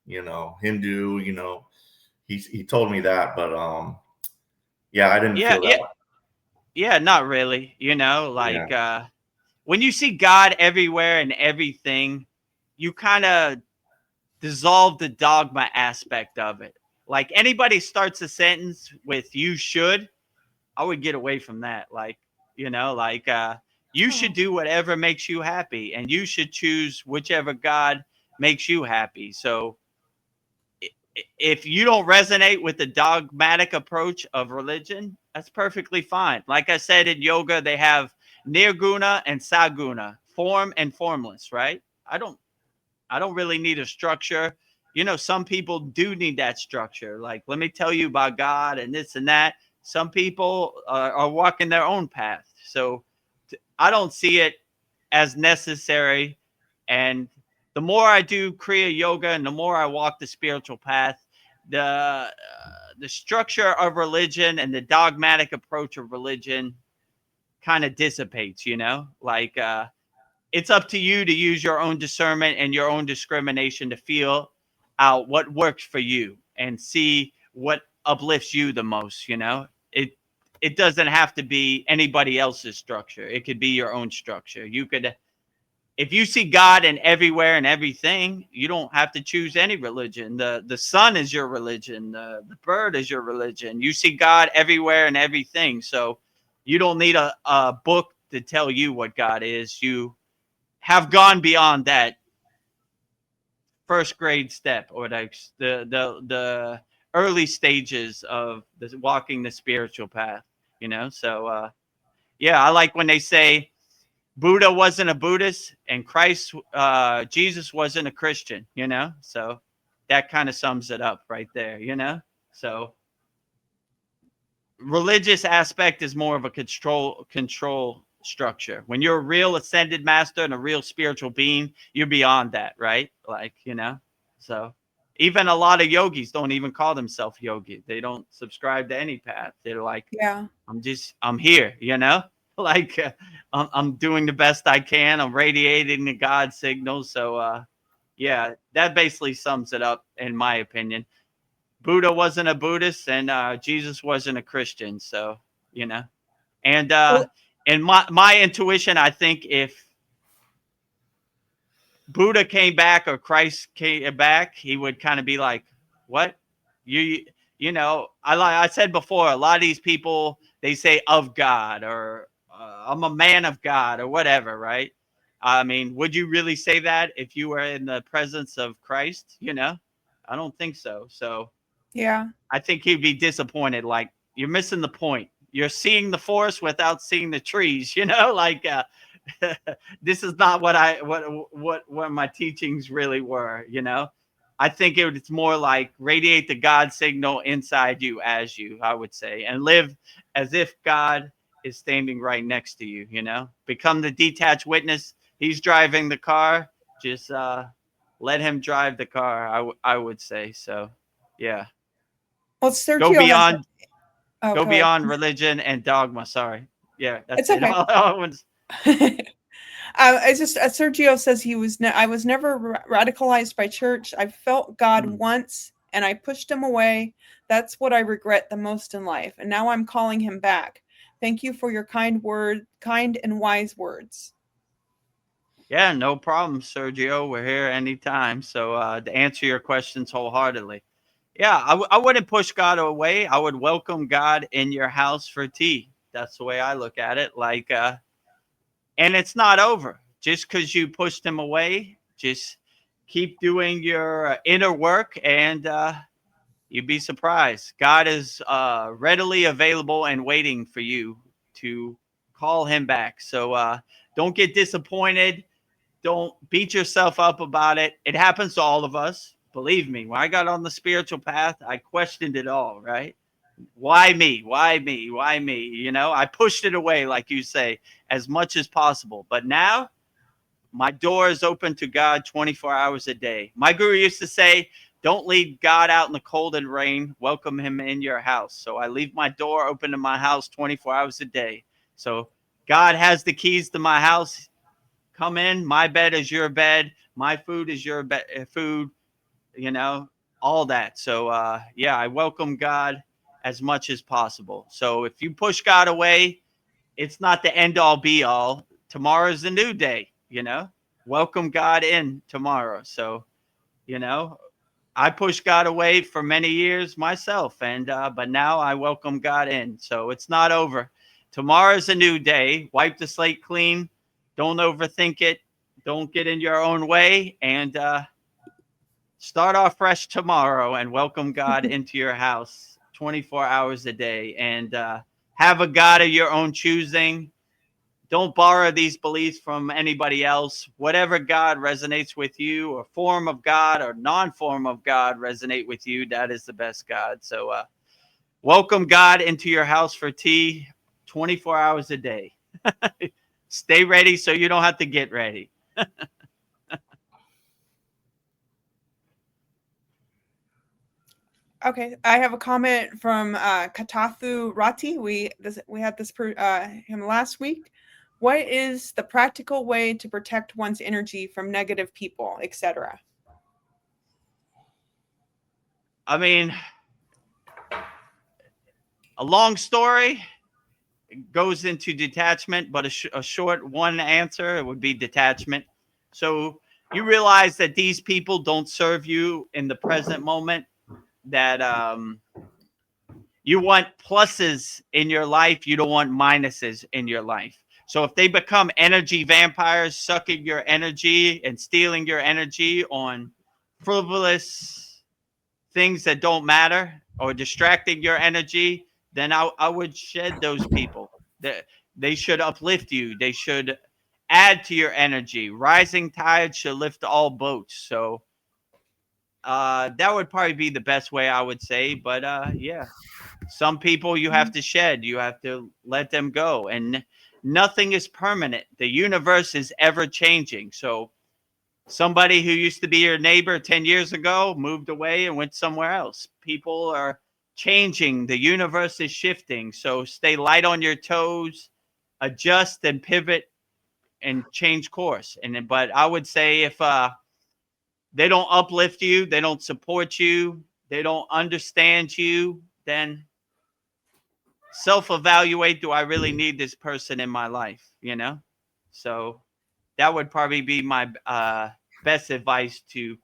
you know, Hindu, you know. He told me that, but yeah, I didn't Yeah, feel yeah, that. yeah, not really. You know, Yeah. like when you see God everywhere and everything, you kind of dissolve the dogma aspect of it. Like anybody starts a sentence with "you should," I would get away from that. Like, you know, like you should do whatever makes you happy, and you should choose whichever God makes you happy. So if you don't resonate with the dogmatic approach of religion, that's perfectly fine. Like I said, in yoga, they have nirguna and saguna, form and formless, right? I don't really need a structure. You know, some people do need that structure. Like, let me tell you about God and this and that. Some people are walking their own path. So I don't see it as necessary. And the more I do Kriya yoga and the more I walk the spiritual path, the structure of religion and the dogmatic approach of religion kind of dissipates, you know? Like it's up to you to use your own discernment and your own discrimination to feel out what works for you and see what uplifts you the most, you know? It doesn't have to be anybody else's structure. It could be your own structure. You could if you see God in everywhere and everything, you don't have to choose any religion. The sun is your religion. The bird is your religion. You see God everywhere and everything. So you don't need a book to tell you what God is. You have gone beyond that first grade step or the early stages of the walking the spiritual path, you know? So yeah, I like when they say Buddha wasn't a Buddhist and Jesus wasn't a Christian, you know? So that kind of sums it up right there, you know? So religious aspect is more of a control structure. When you're a real ascended master and a real spiritual being, you're beyond that, right? Like, you know? So even a lot of yogis don't even call themselves yogi. They don't subscribe to any path. They're like, Yeah. I'm here, you know? Like I'm doing the best I can. I'm radiating the God signal. So yeah, that basically sums it up in my opinion. Buddha wasn't a Buddhist and Jesus wasn't a Christian. So, you know, and Well, in my intuition, I think if Buddha came back or Christ came back, he would kind of be like, what you, you know, I said before, a lot of these people, they say of God or I'm a man of God or whatever. Right. I mean, would you really say that if you were in the presence of Christ, you know? I don't think so. So Yeah. I think he'd be disappointed. Like, you're missing the point. You're seeing the forest without seeing the trees, like this is not what my teachings really were. I think it's more like radiate the God signal inside you as you, I would say, and live as if God is standing right next to you. Become the detached witness. He's driving the car. Just let him drive the car, I would say. So, yeah. Well, Go Sergio has. beyond Oh, go go ahead. beyond religion and dogma. Sorry. Yeah, It's that's it. okay. It's just Sergio says I was never radicalized by church. I felt God once and I pushed him away. That's what I regret the most in life. And now I'm calling him back. Thank you for your kind and wise words. Yeah, no problem, Sergio. We're here anytime. So to answer your questions wholeheartedly. Yeah, I wouldn't push God away. I would welcome God in your house for tea. That's the way I look at it. Like, and it's not over just because you pushed him away. Just keep doing your inner work, and you'd be surprised. God is readily available and waiting for you to call him back. So don't get disappointed. Don't beat yourself up about it. It happens to all of us. Believe me, when I got on the spiritual path, I questioned it all, right? Why me? Why me? Why me? I pushed it away, like you say, as much as possible. But now my door is open to God 24 hours a day. My guru used to say, don't leave God out in the cold and rain. Welcome him in your house. So I leave my door open to my house 24 hours a day. So God has the keys to my house. Come in. My bed is your bed. My food is your food, all that. So, yeah, I welcome God as much as possible. So if you push God away, it's not the end all be all. Tomorrow's a new day. Welcome God in tomorrow. So, I pushed God away for many years myself, and but now I welcome God in. So it's not over. Tomorrow's a new day. Wipe the slate clean. Don't overthink it. Don't get in your own way, and start off fresh tomorrow and welcome God into your house 24 hours a day, and have a God of your own choosing. Don't borrow these beliefs from anybody else. Whatever God resonates with you, or form of God or non-form of God resonate with you, that is the best God. So welcome God into your house for tea 24 hours a day. Stay ready so you don't have to get ready. Okay, I have a comment from Katathu Rati. We had him last week. What is the practical way to protect one's energy from negative people, etc.? I mean, a long story goes into detachment, but a short one answer would be detachment. So you realize that these people don't serve you in the present moment, that you want pluses in your life, you don't want minuses in your life. So if they become energy vampires, sucking your energy and stealing your energy on frivolous things that don't matter, or distracting your energy, then I would shed those people. They should uplift you. They should add to your energy. Rising tide should lift all boats. So that would probably be the best way, I would say. But yeah, some people you have to shed. You have to let them go. And nothing is permanent. The universe is ever changing. So somebody who used to be your neighbor 10 years ago moved away and went somewhere else. People are changing. The universe is shifting. So stay light on your toes, adjust and pivot and change course. But I would say if they don't uplift you, they don't support you, they don't understand you, then self-evaluate. Do I really need this person in my life? So that would probably be my best advice, to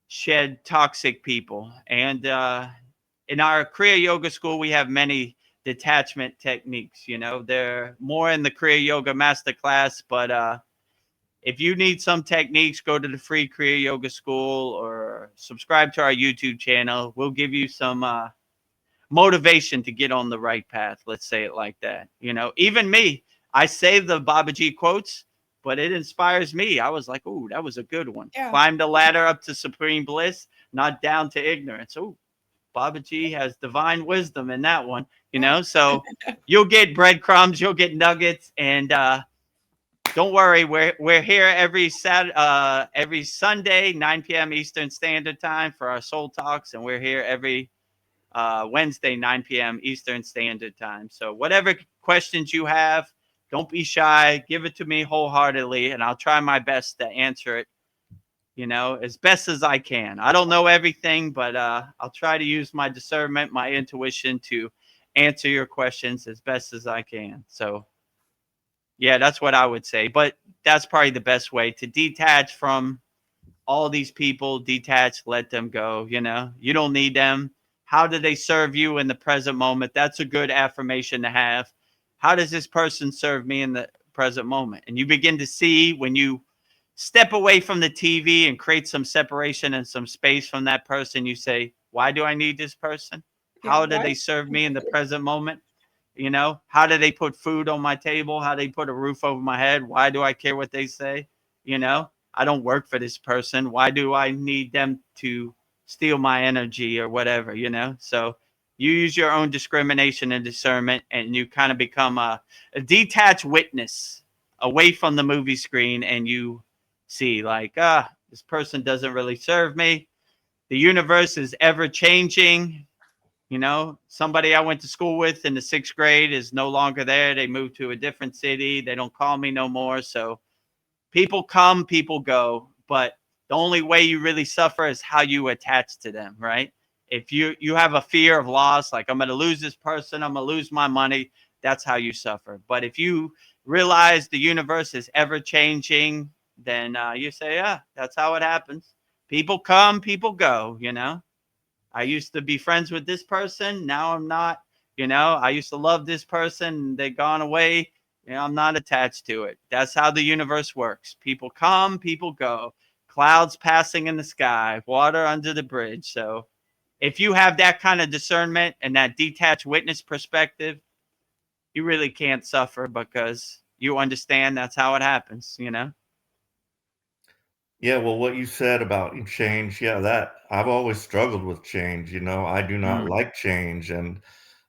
shed toxic people. And in our Kriya Yoga school, we have many detachment techniques. They're more in the Kriya Yoga Masterclass, but if you need some techniques, go to the free Kriya Yoga school, or or subscribe to our YouTube channel. We'll give you some motivation to get on the right path. Let's say it like that. You know, even me, I say the Babaji quotes, but it inspires me. I was like, "Ooh, that was a good one." Yeah. Climb the ladder up to supreme bliss, not down to ignorance. Ooh, Babaji has divine wisdom in that one, you know? So you'll get breadcrumbs, you'll get nuggets, and don't worry, we're here every Sunday, 9 p.m. Eastern Standard Time for our Soul Talks, and we're here every Wednesday, 9 p.m. Eastern Standard Time. So whatever questions you have, don't be shy. Give it to me wholeheartedly, and I'll try my best to answer it, you know, as best as I can. I don't know everything, but I'll try to use my discernment, my intuition to answer your questions as best as I can. So, yeah, that's what I would say. But that's probably the best way to detach from all these people, detach, let them go. You know, you don't need them. How do they serve you in the present moment? That's a good affirmation to have. How does this person serve me in the present moment? And you begin to see when you step away from the TV and create some separation and some space from that person, you say, why do I need this person? How do they serve me in the present moment? You know, how do they put food on my table? How do they put a roof over my head? Why do I care what they say? You know, I don't work for this person. Why do I need them to steal my energy or whatever, you know? So you use your own discrimination and discernment, and you kind of become a detached witness away from the movie screen, and you see like, this person doesn't really serve me. The universe is ever changing. You know, somebody I went to school with in the 6th grade is no longer there. They moved to a different city. They don't call me no more. So people come, people go, but the only way you really suffer is how you attach to them, right? If you have a fear of loss, like I'm going to lose this person, I'm going to lose my money, that's how you suffer. But if you realize the universe is ever changing, then you say, yeah, that's how it happens. People come, people go, you know. I used to be friends with this person, now I'm not. You know, I used to love this person, they've gone away. You know, I'm not attached to it. That's how the universe works. People come, people go. Clouds passing in the sky, water under the bridge. So if you have that kind of discernment and that detached witness perspective, you really can't suffer because you understand that's how it happens, you know? Yeah, well, what you said about change, yeah, that I've always struggled with change, you know. I do not Mm. like change, and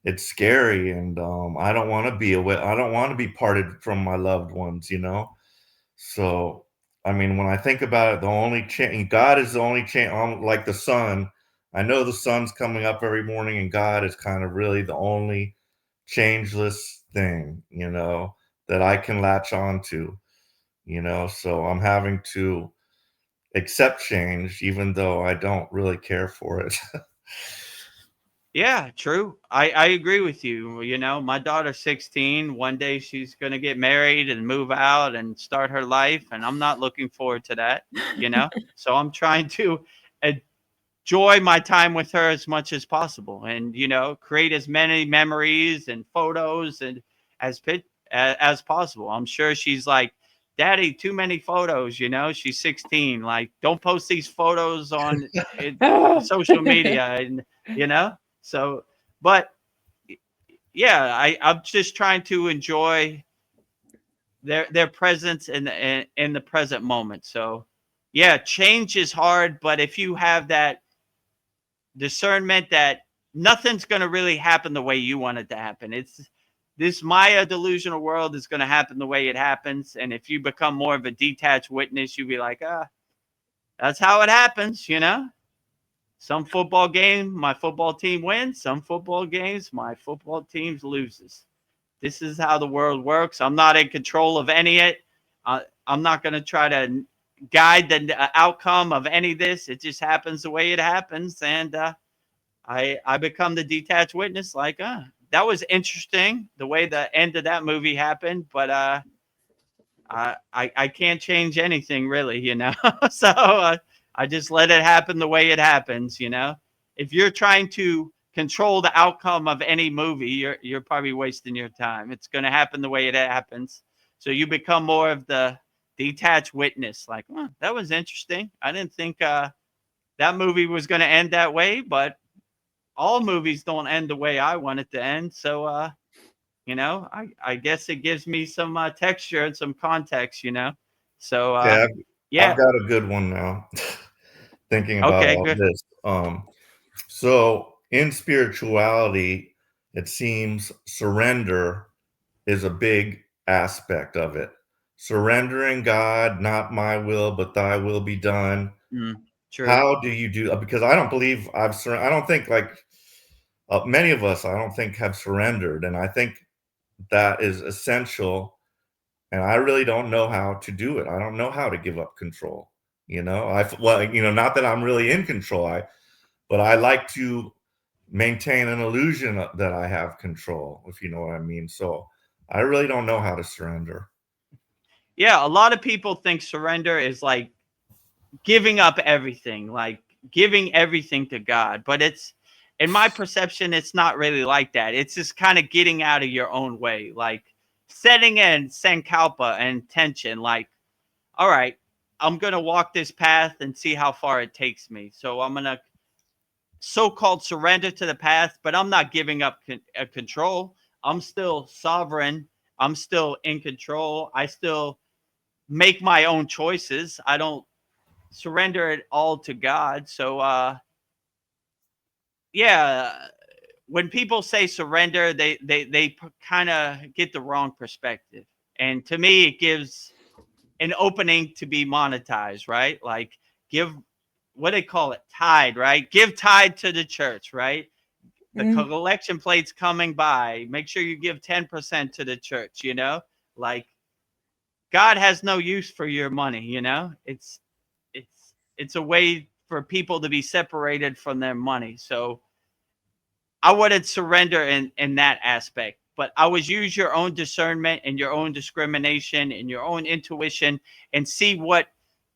it's scary, and I don't want to be away. I don't want to be parted from my loved ones, you know. So, I mean, when I think about it, the only change, God is the only change, like the sun. I know the sun's coming up every morning, and God is kind of really the only changeless thing, you know, that I can latch on to, you know. So I'm having to accept change, even though I don't really care for it. Yeah, true. I agree with you. You know, my daughter's 16. One day she's going to get married and move out and start her life. And I'm not looking forward to that, you know? So I'm trying to enjoy my time with her as much as possible and, you know, create as many memories and photos and as possible. I'm sure she's like, Daddy, too many photos, you know? She's 16. Like, don't post these photos on social media and, you know? So, but yeah, I'm just trying to enjoy their presence in the present moment. So, yeah, change is hard, but if you have that discernment that nothing's going to really happen the way you want it to happen, it's this Maya delusional world is going to happen the way it happens. And if you become more of a detached witness, you'll be like, that's how it happens, you know? Some football game, my football team wins. Some football games, my football team loses. This is how the world works. I'm not in control of any of it. I'm not going to try to guide the outcome of any of this. It just happens the way it happens. And I become the detached witness like, that was interesting the way the end of that movie happened. But I can't change anything really, you know. So I just let it happen the way it happens, you know. If you're trying to control the outcome of any movie, you're probably wasting your time. It's going to happen the way it happens. So you become more of the detached witness, like, that was interesting. I didn't think that movie was going to end that way, but all movies don't end the way I want it to end. So, you know, I guess it gives me some texture and some context, you know. So, Yeah, yeah. I've got a good one now. Thinking about Okay, all good. this. So in spirituality, it seems surrender is a big aspect of it. Surrendering, God, not my will, but thy will be done. True. How do you do? Because I don't believe I don't think like many of us, I don't think have surrendered. And I think that is essential. And I really don't know how to do it. I don't know how to give up control. Not that I'm really in control, but I like to maintain an illusion that I have control, if you know what I mean. So I really don't know how to surrender. Yeah, a lot of people think surrender is like giving up everything, like giving everything to God. But it's, in my perception, it's not really like that. It's just kind of getting out of your own way, like setting in sankalpa and intention, like, all right, I'm going to walk this path and see how far it takes me. So I'm going to so-called surrender to the path, but I'm not giving up control. I'm still sovereign. I'm still in control. I still make my own choices. I don't surrender it all to God. So, yeah, when people say surrender, they kind of get the wrong perspective. And to me, it gives an opening to be monetized, right? Like give, what they call it, tithe, right? Give tithe to the church, right? The collection plate's coming by. Make sure you give 10% to the church, you know? Like God has no use for your money, you know? It's a way for people to be separated from their money. So I wouldn't surrender in that aspect, but I would use your own discernment and your own discrimination and your own intuition and see what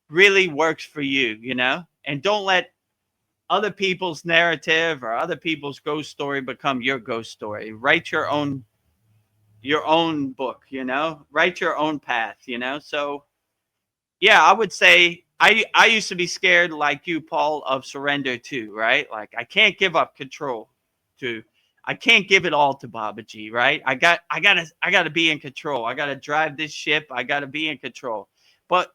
really works for you, you know? And don't let other people's narrative or other people's ghost story become your ghost story. Write your own book, you know? Write your own path, you know? So yeah, I would say I used to be scared like you, Paul, of surrender too, right? Like I can't give up control to, I can't give it all to Baba G, right? I gotta be in control. I gotta drive this ship. I gotta be in control. But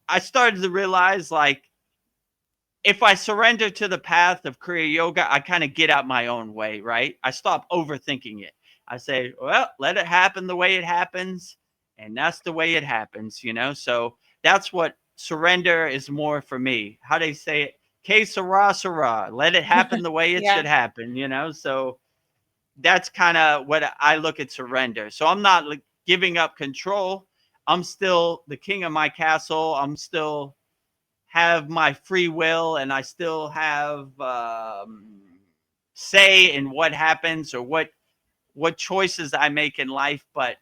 I started to realize like if I surrender to the path of Kriya Yoga, I kind of get out my own way, right? I stop overthinking it. I say, well, let it happen the way it happens, and that's the way it happens, you know? So that's what surrender is more for me. How they say it, que sera, sera. Let it happen the way it Yeah. should happen, you know? So that's kind of what I look at surrender. So I'm not like giving up control. I'm still the king of my castle. I'm still have my free will and I still have say in what happens or what choices I make in life, but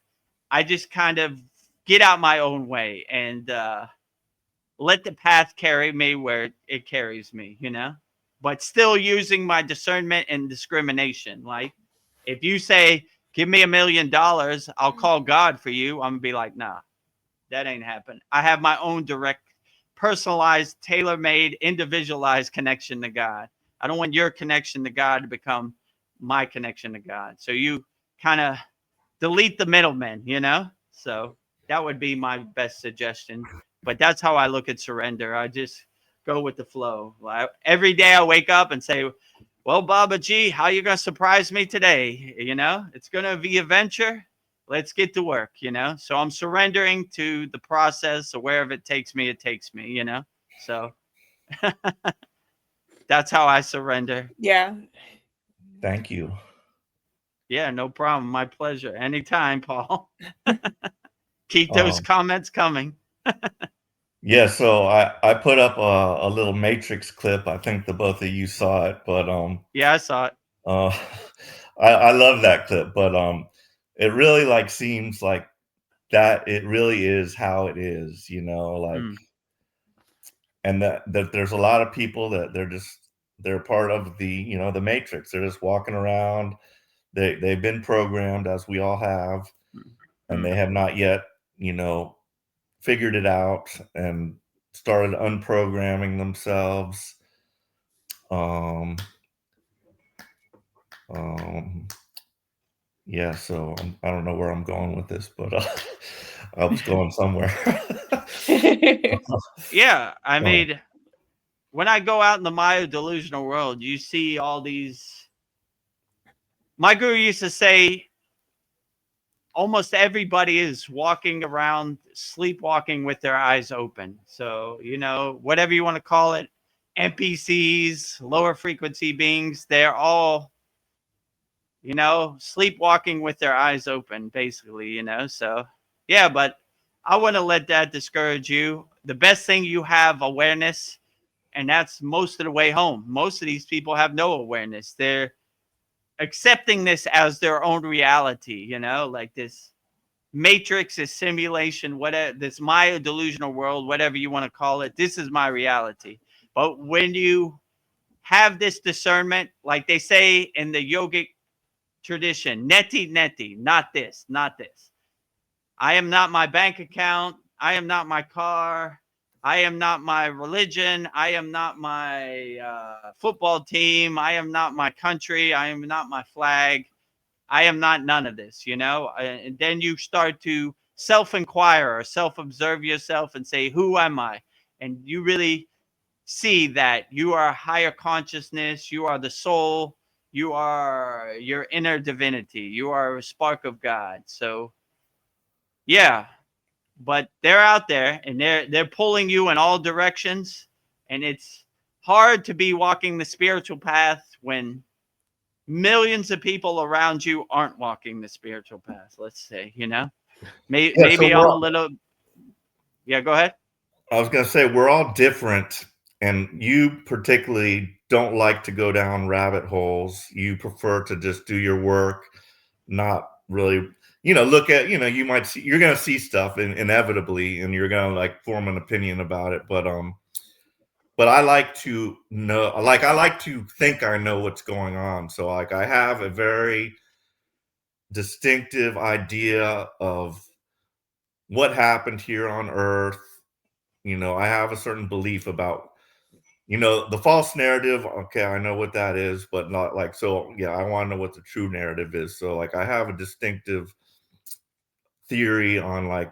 I just kind of get out my own way and let the path carry me where it carries me, you know, but still using my discernment and discrimination. Like if you say, give me $1 million, I'll call God for you. I'm gonna be like, nah, that ain't happen. I have my own direct, personalized, tailor-made, individualized connection to God. I don't want your connection to God to become my connection to God. So you kind of delete the middleman, you know? So that would be my best suggestion. But that's how I look at surrender. I just go with the flow. Every day I wake up and say, well, Baba G, how you going to surprise me today? You know, it's going to be a venture. Let's get to work, you know? So I'm surrendering to the process. So wherever it takes me, you know? So that's how I surrender. Yeah. Thank you. Yeah, no problem. My pleasure. Anytime, Paul. Keep those comments coming. Yeah, so I put up a little Matrix clip. I think the both of you saw it, but Yeah, I saw it. uh, I love that clip, but it really like seems like that it really is how it is, you know, like, and that there's a lot of people that they're part of the, you know, the Matrix. They're just walking around. They've been programmed, as we all have, and they have not yet, you know, figured it out. And started unprogramming themselves. Yeah, so I don't know where I'm going with this, but I was going somewhere. Yeah, I Oh, mean, when I go out in the Maya delusional world, you see all these. My guru used to say almost everybody is walking around sleepwalking with their eyes open. So, whatever you want to call it, NPCs, lower frequency beings, they're all, sleepwalking with their eyes open, basically, So, yeah, but I wouldn't let that discourage you. The best thing you have awareness, and that's most of the way home. Most of these people have no awareness. They're accepting this as their own reality, like this matrix, this simulation, whatever, this Maya delusional world, whatever you want to call it. This is my reality. But when you have this discernment, like they say in the yogic tradition, neti neti, not this, not this. I am not my bank account. I am not my car. I am not my religion. I am not my football team. I am not my country. I am not my flag. I am not none of this, And then you start to self-inquire or self-observe yourself and say, who am I? And you really see that you are a higher consciousness. You are the soul. You are your inner divinity. You are a spark of God. So, yeah, but they're out there and they're pulling you in all directions, and it's hard to be walking the spiritual path when millions of people around you aren't walking the spiritual path, let's say. yeah, so Maybe I'm a little. Yeah, go ahead. I was going to say we're all different, and you particularly don't like to go down rabbit holes. You prefer to just do your work, not really, look at, you might see, you're going to see stuff inevitably, and you're going to like form an opinion about it. But I like to know, I like to think I know what's going on. So like I have a very distinctive idea of what happened here on Earth. I have a certain belief about, the false narrative. Okay, I know what that is, but not like, so yeah, I want to know what the true narrative is. So like I have a distinctive theory on like,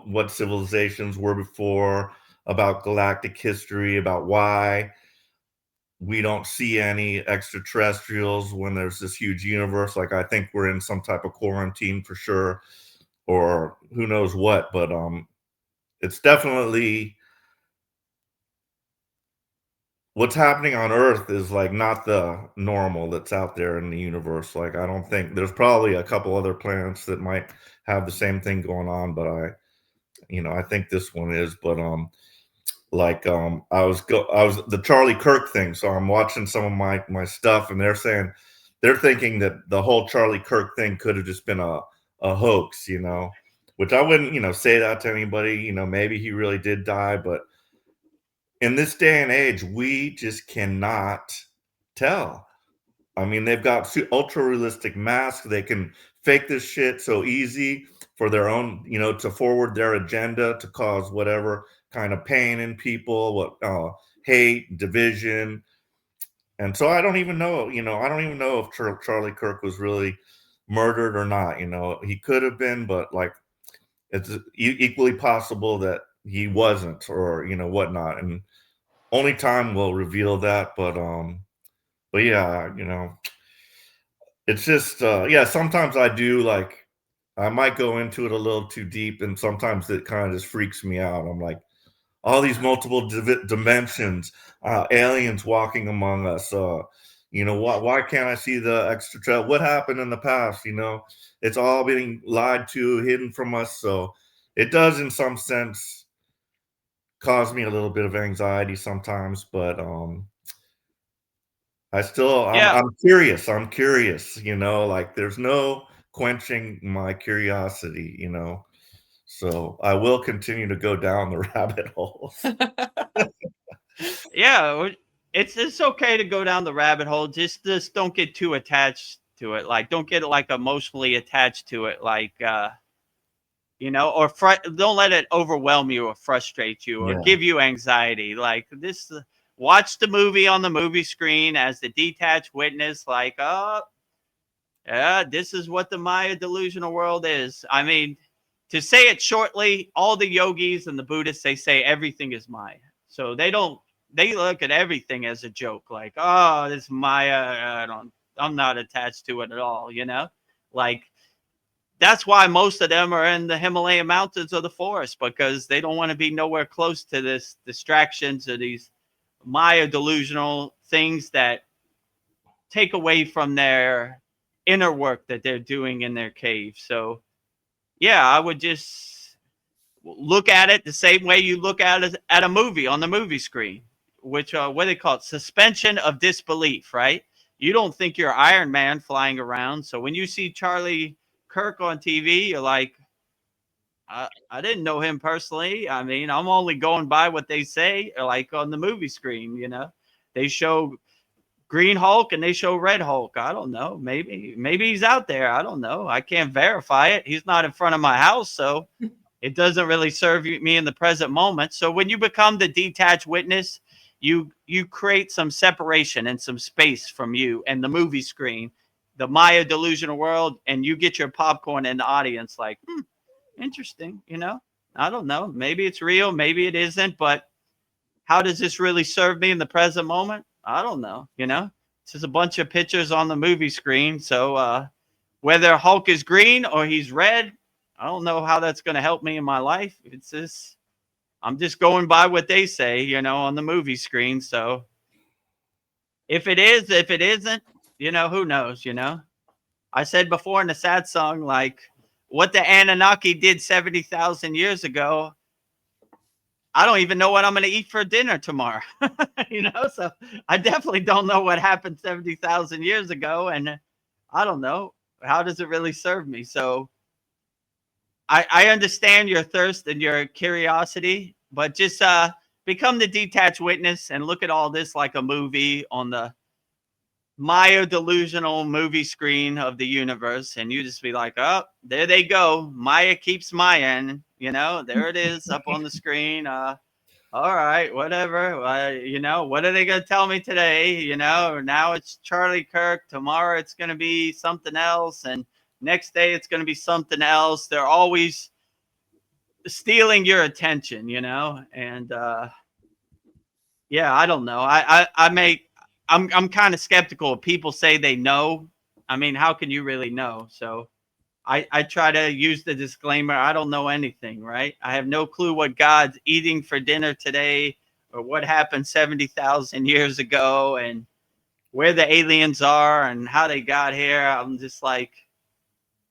what civilizations were before, about galactic history, about why we don't see any extraterrestrials when there's this huge universe. Like I think we're in some type of quarantine for sure, or who knows what, but it's definitely what's happening on Earth is like not the normal that's out there in the universe. Like I don't think there's probably a couple other planets that might have the same thing going on, but I think this one is. But I was the Charlie Kirk thing, so I'm watching some of my stuff, and they're thinking that the whole Charlie Kirk thing could have just been a hoax, which I wouldn't say that to anybody. Maybe he really did die, but in this day and age, we just cannot tell. I mean, they've got ultra realistic masks. They can fake this shit so easy for their own, to forward their agenda, to cause whatever kind of pain in people, hate, division. And so I don't even know, if Charlie Kirk was really murdered or not. He could have been, but like it's equally possible that he wasn't, or whatnot. And only time will reveal that. But yeah, it's just yeah, sometimes I do like I might go into it a little too deep, and sometimes it kind of just freaks me out. I'm like, all these multiple dimensions, aliens walking among us. Why can't I see the extra? What happened in the past? It's all being lied to, hidden from us. So it does, in some sense, cause me a little bit of anxiety sometimes. But Yeah, I'm curious. I'm curious. Like there's no quenching my curiosity. So I will continue to go down the rabbit holes. yeah. It's okay to go down the rabbit hole. Just don't get too attached to it. Like don't get like emotionally attached to it. Like you know, or don't let it overwhelm you or frustrate you or Yeah. give you anxiety. Like this, watch the movie on the movie screen as the detached witness, like, oh, yeah, this is what the Maya delusional world is. I mean, to say it shortly, all the yogis and the Buddhists, they say everything is Maya. So they look at everything as a joke, like, oh, this Maya, I'm not attached to it at all, you know? Like, that's why most of them are in the Himalayan mountains or the forest, because they don't want to be nowhere close to this distractions or these Maya delusional things that take away from their inner work that they're doing in their cave. So yeah, I would just look at it the same way you look at it at a movie on the movie screen, which what they call it, suspension of disbelief, right? You don't think you're Iron Man flying around. So when you see Charlie Kirk on TV, you're like, I didn't know him personally. I mean, I'm only going by what they say, like on the movie screen, you know. They show Green Hulk and they show Red Hulk. I don't know. Maybe he's out there. I don't know. I can't verify it. He's not in front of my house, so it doesn't really serve me in the present moment. So when you become the detached witness, you create some separation and some space from you and the movie screen, the Maya delusional world, and you get your popcorn in the audience like, interesting, you know? I don't know. Maybe it's real, maybe it isn't, but how does this really serve me in the present moment? I don't know, you know? It's just a bunch of pictures on the movie screen. So whether Hulk is green or he's red, I don't know how that's going to help me in my life. It's just, I'm just going by what they say, you know, on the movie screen. So if it is, if it isn't, you know, who knows, you know? I said before in the Satsang, like what the Anunnaki did 70,000 years ago, I don't even know what I'm going to eat for dinner tomorrow, you know? So I definitely don't know what happened 70,000 years ago. And I don't know. How does it really serve me? So I understand your thirst and your curiosity, but just become the detached witness and look at all this like a movie on the Maya delusional movie screen of the universe. And you just be like, oh, there they go. Maya keeps Mayan, you know, there it is up on the screen. All right, whatever. You know, what are they going to tell me today? You know, now it's Charlie Kirk. Tomorrow it's going to be something else. And next day it's going to be something else. They're always stealing your attention, you know? And yeah, I don't know. I'm kind of skeptical. People say they know. I mean, how can you really know? So I try to use the disclaimer. I don't know anything, right? I have no clue what God's eating for dinner today or what happened 70,000 years ago and where the aliens are and how they got here. I'm just like,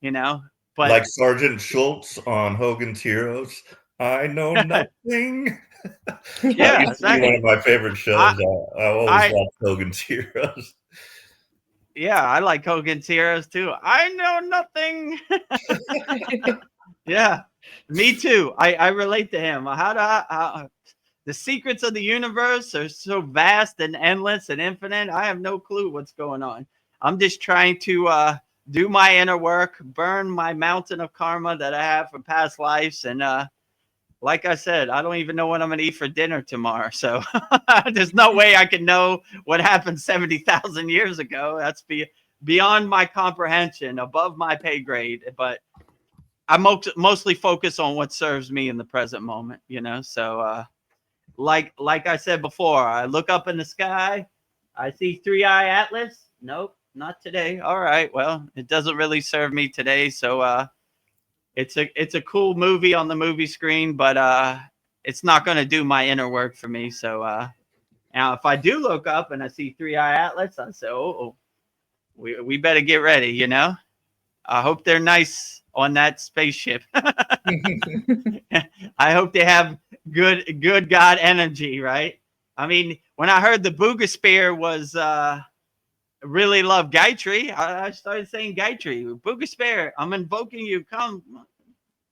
you know, but Like Sergeant Schultz on Hogan's Heroes. I know nothing. That yeah, used to be one exactly. of my favorite shows. I always I, watched Hogan's Heroes. yeah, I like Hogan's Heroes too. I know nothing. Yeah, me too. I relate to him. The secrets of the universe are so vast and endless and infinite. I have no clue what's going on. I'm just trying to do my inner work, burn my mountain of karma that I have from past lives. And like I said, I don't even know what I'm going to eat for dinner tomorrow. So there's no way I can know what happened 70,000 years ago. That's beyond my comprehension, above my pay grade. But I mostly focus on what serves me in the present moment, you know? So, like I said before, I look up in the sky, I see Three-Eye Atlas. Nope, not today. All right, well, it doesn't really serve me today. So it's a cool movie on the movie screen, but it's not going to do my inner work for me. So now if I do look up and I see Three-Eye Atlas, I say, oh, we better get ready, you know? I hope they're nice on that spaceship. I hope they have good God energy, right? I mean, when I heard the Booga Spear was really love Gayatri, I started saying Gayatri, Booga Spear, I'm invoking you. Come,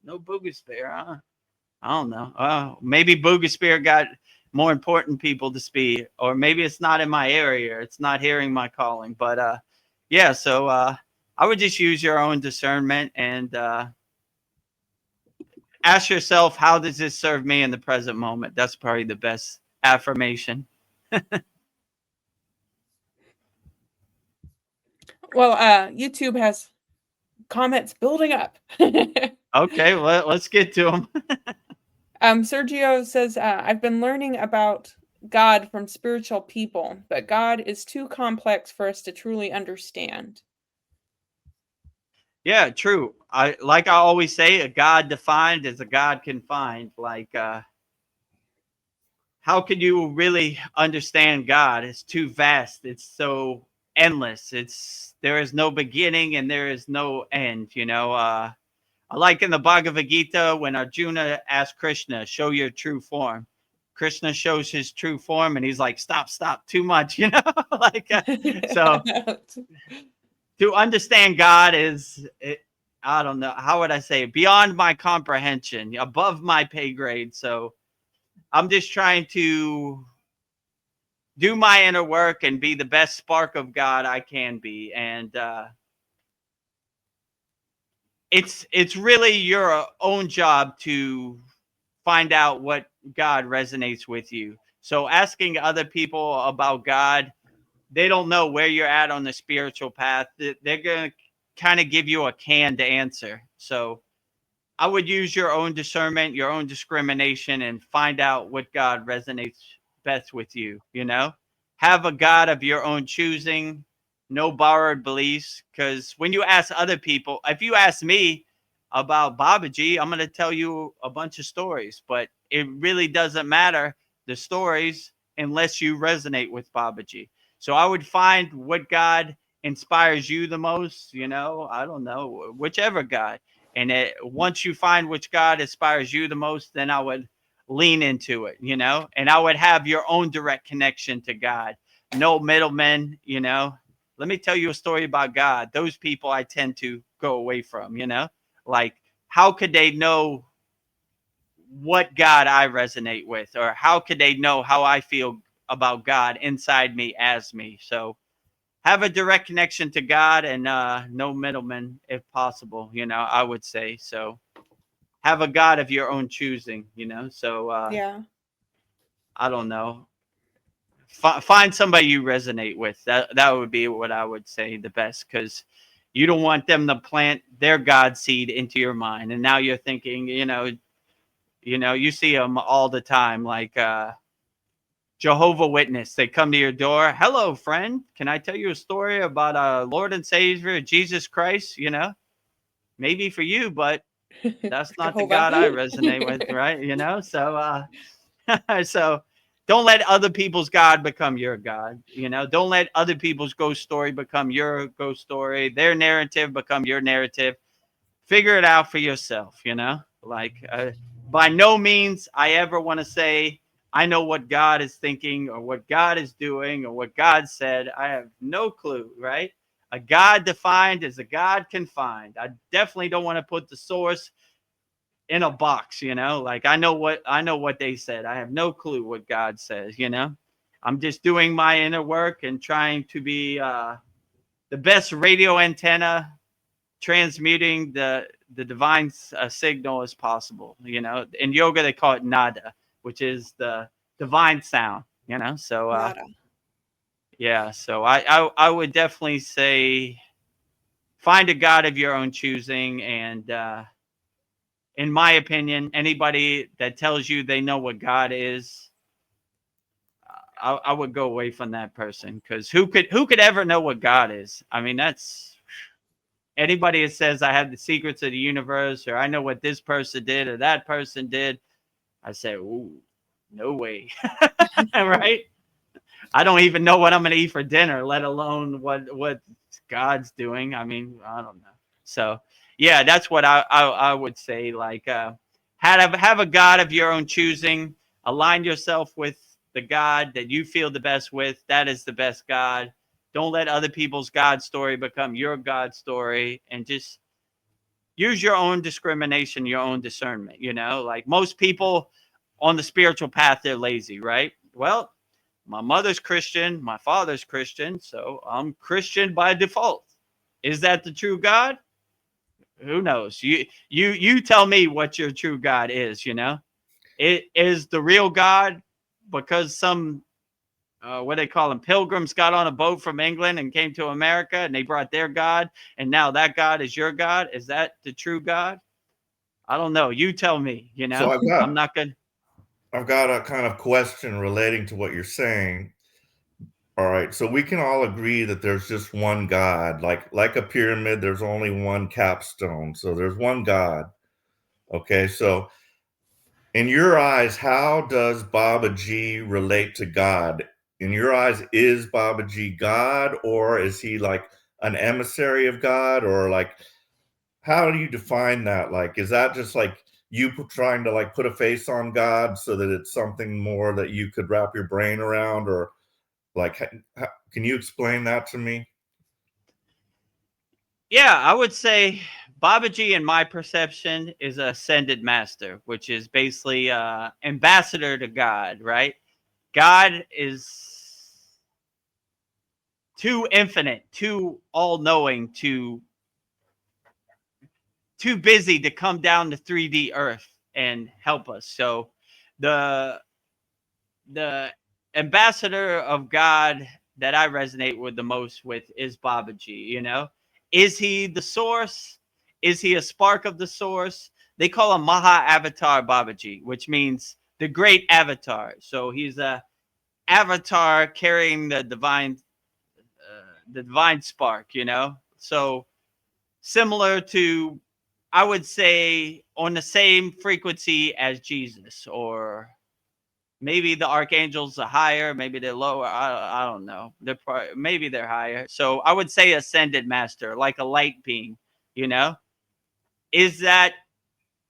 no Booga Spear. I don't know. Maybe Booga Spear got more important people to speak, or maybe it's not in my area. It's not hearing my calling. But yeah, so I would just use your own discernment and Ask yourself, how does this serve me in the present moment? That's probably the best affirmation. Well, YouTube has comments building up. Okay, well, let's get to them. Sergio says, I've been learning about God from spiritual people, but God is too complex for us to truly understand. Yeah, true. I always say, a God defined is a God confined. How can you really understand God? It's too vast. It's so endless. There is no beginning and there is no end. I like in the Bhagavad Gita when Arjuna asked Krishna, "Show your true form." Krishna shows his true form, and he's like, "Stop, stop, too much," So to understand God I don't know, how would I say it? Beyond my comprehension, above my pay grade. So I'm just trying to do my inner work and be the best spark of God I can be. And it's really your own job to find out what God resonates with you. So asking other people about God, they don't know where you're at on the spiritual path. They're going to kind of give you a canned answer. So I would use your own discernment, your own discrimination, and find out what God resonates best with you. Have a God of your own choosing, no borrowed beliefs. Because when you ask other people, if you ask me about Babaji, I'm going to tell you a bunch of stories, but it really doesn't matter, the stories, unless you resonate with Babaji. So I would find what God inspires you the most, I don't know, whichever God. And once you find which God inspires you the most, then I would lean into it, and I would have your own direct connection to God. No middlemen, Let me tell you a story about God. Those people I tend to go away from, Like, how could they know what God I resonate with? Or how could they know how I feel about God inside me as me? So have a direct connection to God and no middlemen if possible, I would say. So have a God of your own choosing, So Yeah. I don't know. Find somebody you resonate with. That would be what I would say the best, because you don't want them to plant their God seed into your mind, and now you're thinking, you see them all the time, like Jehovah Witness. They come to your door. Hello, friend. Can I tell you a story about Lord and Savior Jesus Christ? Maybe for you, but that's not the Jehovah. God I resonate with, right? So so don't let other people's God become your God. Don't let other people's ghost story become your ghost story. Their narrative become your narrative. Figure it out for yourself. Like by no means I ever want to say I know what God is thinking or what God is doing or what God said. I have no clue, right? A God defined is a God confined. I definitely don't want to put the source in a box, like I know what they said. I have no clue what God says. I'm just doing my inner work and trying to be the best radio antenna transmuting the divine signal as possible. In yoga they call it nada, which is the divine sound. So Nada. yeah, so I would definitely say find a God of your own choosing. And in my opinion, anybody that tells you they know what God is, I would go away from that person, because who could ever know what God is? I mean, that's anybody that says I have the secrets of the universe, or I know what this person did or that person did. I say, ooh, no way, right? I don't even know what I'm going to eat for dinner, let alone what God's doing. I mean, I don't know. So yeah, that's what I would say. Like, have a God of your own choosing. Align yourself with the God that you feel the best with. That is the best God. Don't let other people's God story become your God story, and just use your own discrimination, your own discernment. Like most people on the spiritual path, they're lazy, right? Well, my mother's Christian, my father's Christian, so I'm Christian by default. Is that the true God? who knows? You tell me what your true God is. It is the real God because some what they call them, pilgrims got on a boat from England and came to America and they brought their God, and now that God is your God. Is that the true God? I don't know. You tell me. So I'm not good. I've got a kind of question relating to what you're saying. All right, so we can all agree that there's just one God, like a pyramid, there's only one capstone. So there's one God. Okay, so in your eyes, how does Babaji relate to God? In your eyes, is Babaji God, or is he like an emissary of God, or like how do you define that? Like, is that just like you trying to like put a face on God so that it's something more that you could wrap your brain around, or like, can you explain that to me? Yeah, I would say Babaji, in my perception, is a ascended master, which is basically ambassador to God, right? God is too infinite, too all-knowing, too busy to come down to 3D Earth and help us. So the ambassador of God that I resonate with the most with is Babaji. Is he the source? Is he a spark of the source? They call him Maha Avatar Babaji, which means the great avatar. So he's a avatar carrying the divine spark. So similar to, I would say, on the same frequency as Jesus, or maybe the archangels are higher, maybe they're lower. I don't know. Maybe they're higher. So I would say ascended master, like a light being. Is that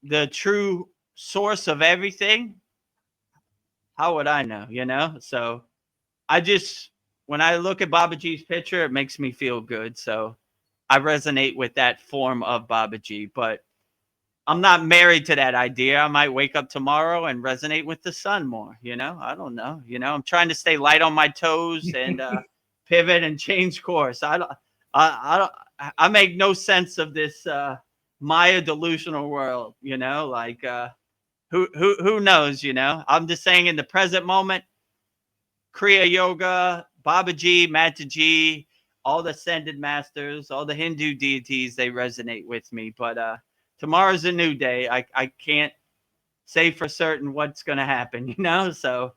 the true source of everything? How would I know? So when I look at Babaji's picture, it makes me feel good. So I resonate with that form of Babaji, but I'm not married to that idea. I might wake up tomorrow and resonate with the sun more. I don't know. I'm trying to stay light on my toes and pivot and change course. I make no sense of this Maya delusional world. Like who knows? I'm just saying, in the present moment, Kriya Yoga, Babaji, Mataji, all the ascended masters, all the Hindu deities, they resonate with me. But tomorrow's a new day. I can't say for certain what's going to happen, So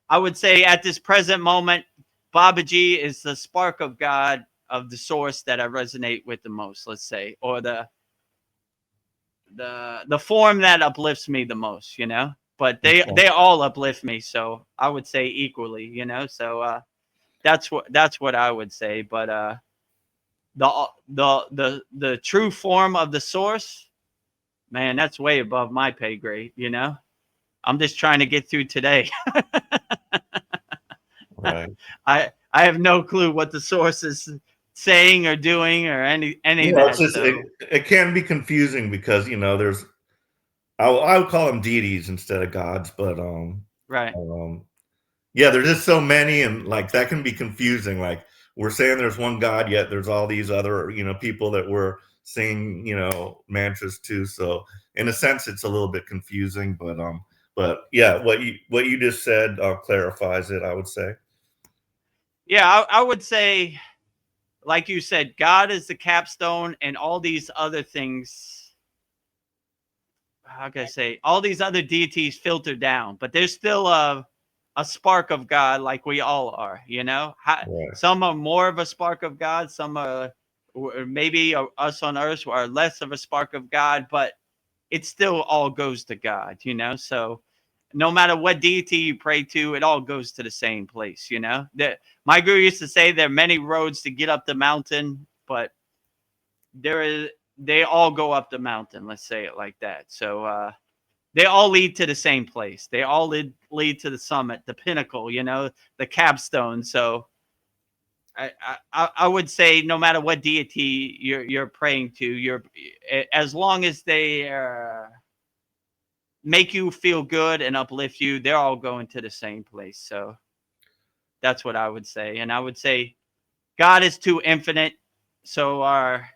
I would say at this present moment, Babaji is the spark of God, of the source that I resonate with the most, let's say, or the form that uplifts me the most, But they all uplift me, so I would say equally, So that's what I would say. But the true form of the source, man, that's way above my pay grade. I'm just trying to get through today. Right. I have no clue what the source is saying or doing or any of that. It can be confusing because there's I would call them deities instead of gods, but right. Yeah, there's just so many, and like that can be confusing. Like we're saying there's one God, yet there's all these other people that we're singing mantras to. So in a sense, it's a little bit confusing, but yeah, what you just said clarifies it, I would say. Yeah, I would say, like you said, God is the capstone, and all these other things, how can I say, all these other deities filter down, but there's still a spark of God, like we all are, Right. Some are more of a spark of God, some are maybe us on earth are less of a spark of God, but it still all goes to God, So no matter what deity you pray to, it all goes to the same place, My guru used to say there are many roads to get up the mountain, but they all go up the mountain, let's say it like that. So they all lead to the same place. They all lead to the summit, the pinnacle, the capstone. So I would say no matter what deity you're praying to, as long as they make you feel good and uplift you, they're all going to the same place. So that's what I would say. And I would say God is too infinite. So our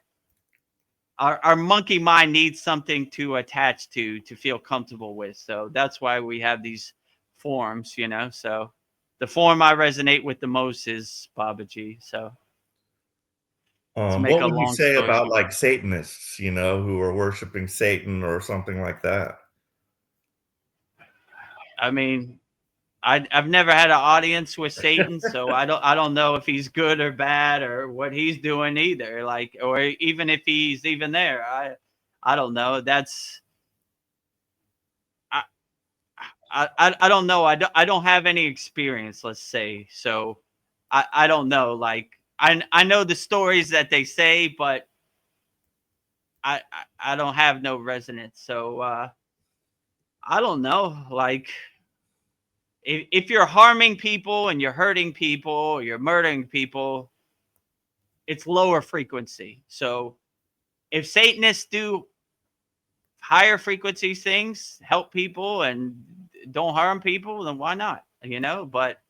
our monkey mind needs something to attach to feel comfortable with. So that's why we have these forms, you know. So the form I resonate with the most is Babaji. So to make What a would you long say story about short, like Satanists, you know, who are worshiping Satan or something like that? I mean, I've never had an audience with Satan, so I don't know if he's good or bad or what he's doing either. Like, or even if he's even there, I don't know. That's I I don't know. I don't have any experience. Let's say so. I don't know. Like I know the stories that they say, but I don't have no resonance. So I don't know. Like if you're harming people and you're hurting people or you're murdering people, it's lower frequency. So if Satanists do higher frequency things, help people and don't harm people, then why not? You know, but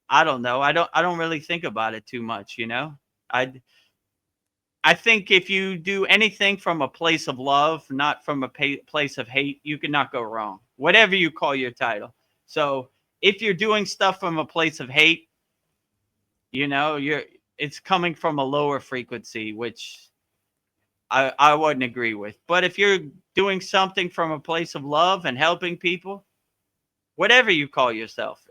I don't know. I don't really think about it too much, you know. I I think if you do anything from a place of love, not from a place of hate, you cannot go wrong. Whatever you call your title. So if you're doing stuff from a place of hate, you know, it's coming from a lower frequency, which I wouldn't agree with. But if you're doing something from a place of love and helping people, whatever you call yourself,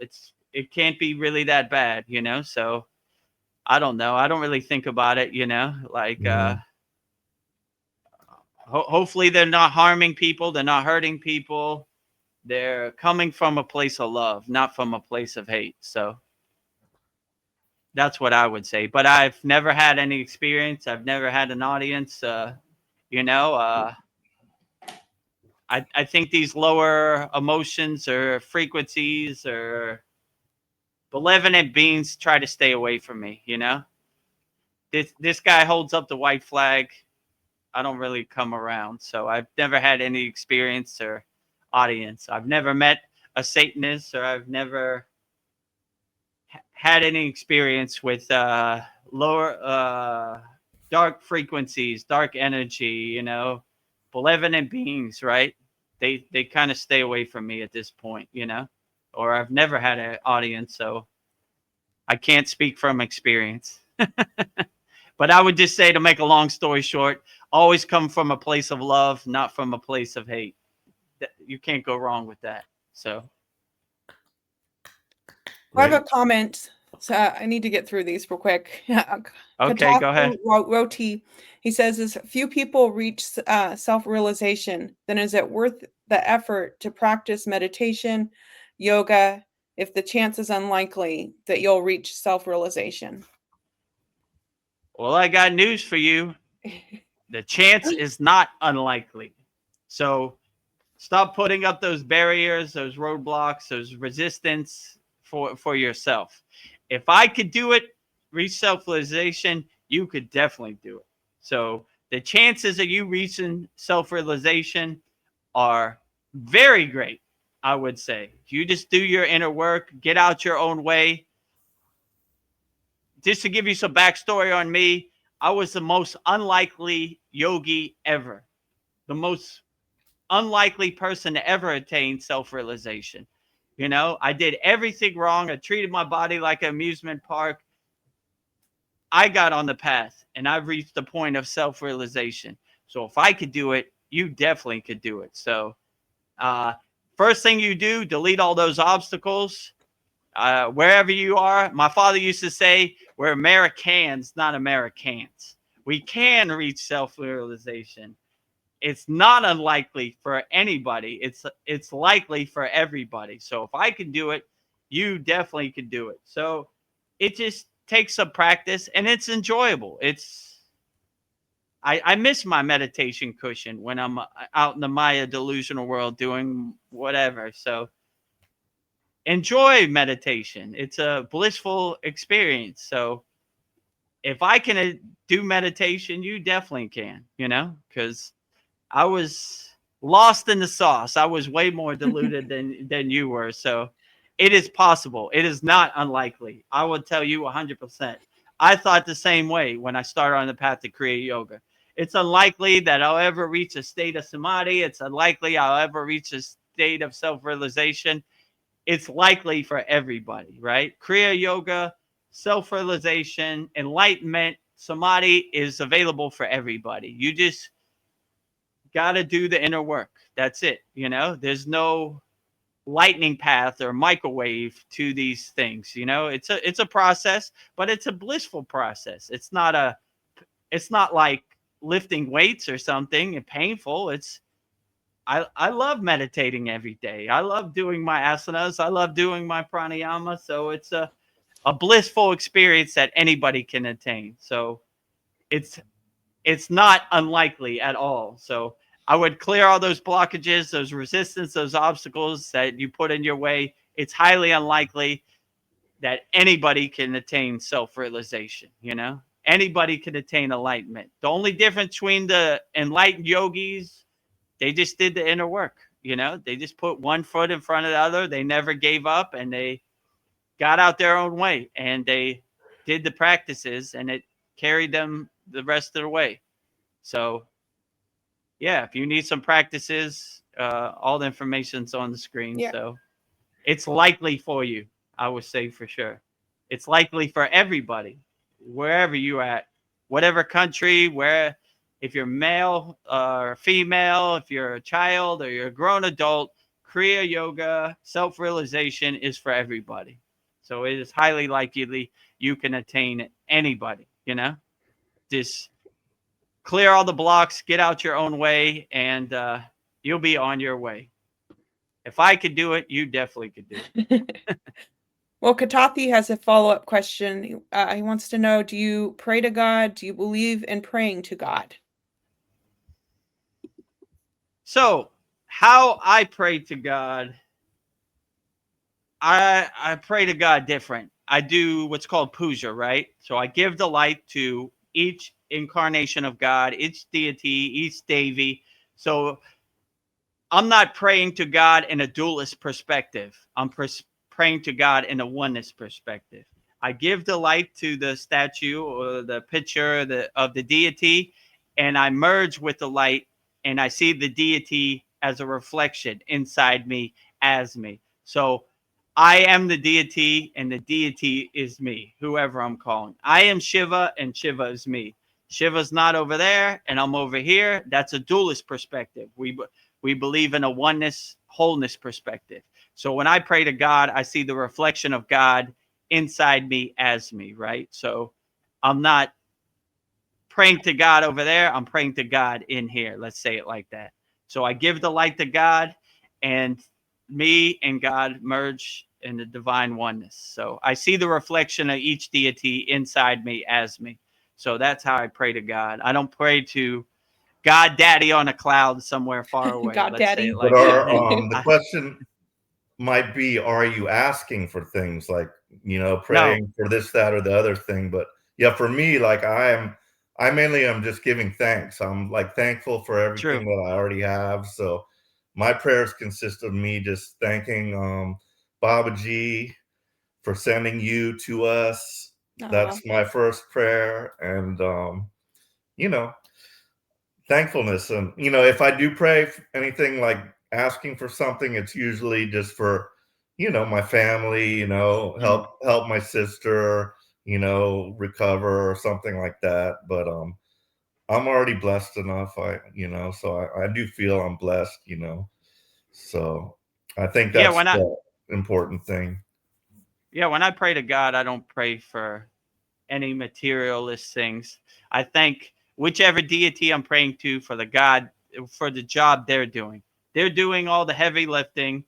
it can't be really that bad, you know. So I don't know. I don't really think about it, you know. Like Mhm. hopefully they're not harming people, they're not hurting people. They're coming from a place of love, not from a place of hate. So that's what I would say. But I've never had any experience. I've never had an audience. You know, I think these lower emotions or frequencies or malevolent beings try to stay away from me. You know, this guy holds up the white flag. I don't really come around, so I've never had any experience or audience. I've never met a Satanist, or I've never had any experience with lower dark frequencies, dark energy, you know, malevolent beings, right? They kind of stay away from me at this point, you know, or I've never had an audience, so I can't speak from experience. But I would just say, to make a long story short, always come from a place of love, not from a place of hate. You can't go wrong with that. So I have a Great. comment. So I need to get through these real quick. okay, go ahead. Roti, he says, "As few people reach self-realization, then is it worth the effort to practice meditation, yoga, if the chance is unlikely that you'll reach self-realization?" Well, I got news for you. The chance is not unlikely. So stop putting up those barriers, those roadblocks, those resistance for yourself. If I could do it, reach self-realization, you could definitely do it. So the chances of you reaching self-realization are very great, I would say. You just do your inner work, get out your own way. Just to give you some backstory on me, I was the most unlikely yogi ever. The most unlikely person to ever attain self-realization. You know, I did everything wrong. I treated my body like an amusement park. I got on the path and I've reached the point of self-realization. So if I could do it, you definitely could do it. So uh, first thing you do, delete all those obstacles. Wherever you are, my father used to say, we're Americans, not Americans. We can reach self-realization. It's not unlikely for anybody. It's likely for everybody. So if I can do it, you definitely can do it. So it just takes some practice and it's enjoyable. I miss my meditation cushion when I'm out in the Maya delusional world doing whatever. So enjoy meditation. It's a blissful experience. So if I can do meditation, you definitely can, you know, because I was lost in the sauce. I was way more diluted than you were. So it is possible. It is not unlikely. I would tell you 100%. I thought the same way when I started on the path to Kriya yoga. It's unlikely that I'll ever reach a state of samadhi. It's unlikely I'll ever reach a state of self-realization. It's likely for everybody, right? Kriya yoga, self-realization, enlightenment, samadhi is available for everybody. You just got to do the inner work. That's it. There's no lightning path or microwave to these things. It's a process, but it's a blissful process. It's not like lifting weights or something and painful. I love meditating every day. I love doing my asanas. I love doing my pranayama. So it's a blissful experience that anybody can attain. So it's not unlikely at all. So I would clear all those blockages, those resistance, those obstacles that you put in your way. It's highly unlikely that anybody can attain self-realization. Anybody can attain enlightenment. The only difference between the enlightened yogis, they just did the inner work. They just put one foot in front of the other. They never gave up, and they got out their own way, and they did the practices, and it carried them the rest of the way. So yeah, if you need some practices, all the information's on the screen. Yeah. So it's likely for you, I would say, for sure. It's likely for everybody, wherever you're at, whatever country, if you're male or female, if you're a child or you're a grown adult, Kriya yoga, self-realization is for everybody. So it is highly likely you can attain anybody, just clear all the blocks, get out your own way, and you'll be on your way. If I could do it, you definitely could do it. Well, Katathi has a follow-up question. He wants to know, do you pray to God? Do you believe in praying to God? So how I pray to God, I pray to God different. I do what's called puja, right? So I give the light to each incarnation of God, each deity, each devi. So I'm not praying to God in a dualist perspective. I'm praying to God in a oneness perspective. I give the light to the statue or the picture of the deity, and I merge with the light, and I see the deity as a reflection inside me as me. So I am the deity, and the deity is me, whoever I'm calling. I am Shiva, and Shiva is me. Shiva's not over there, and I'm over here. That's a dualist perspective. We believe in a oneness, wholeness perspective. So when I pray to God, I see the reflection of God inside me as me, right? So I'm not praying to God over there. I'm praying to God in here. Let's say it like that. So I give the light to God, and me and God merge in the divine oneness. So I see the reflection of each deity inside me as me. So that's how I pray to God. I don't pray to God Daddy on a cloud somewhere far away. God Let's Daddy. say it like But that. the question might be, are you asking for things like, praying for this, that, or the other thing? But yeah, for me, like I mainly am just giving thanks. I'm like thankful for everything that I already have. So my prayers consist of me just thanking Babaji for sending you to us. That's my first prayer. And, thankfulness. And, if I do pray anything like asking for something, it's usually just for, my family, help my sister, recover or something like that. But I'm already blessed enough. So I do feel I'm blessed, So I think that's the important thing. Yeah, when I pray to God, I don't pray for any materialist things. I thank whichever deity I'm praying to for the job they're doing. They're doing all the heavy lifting.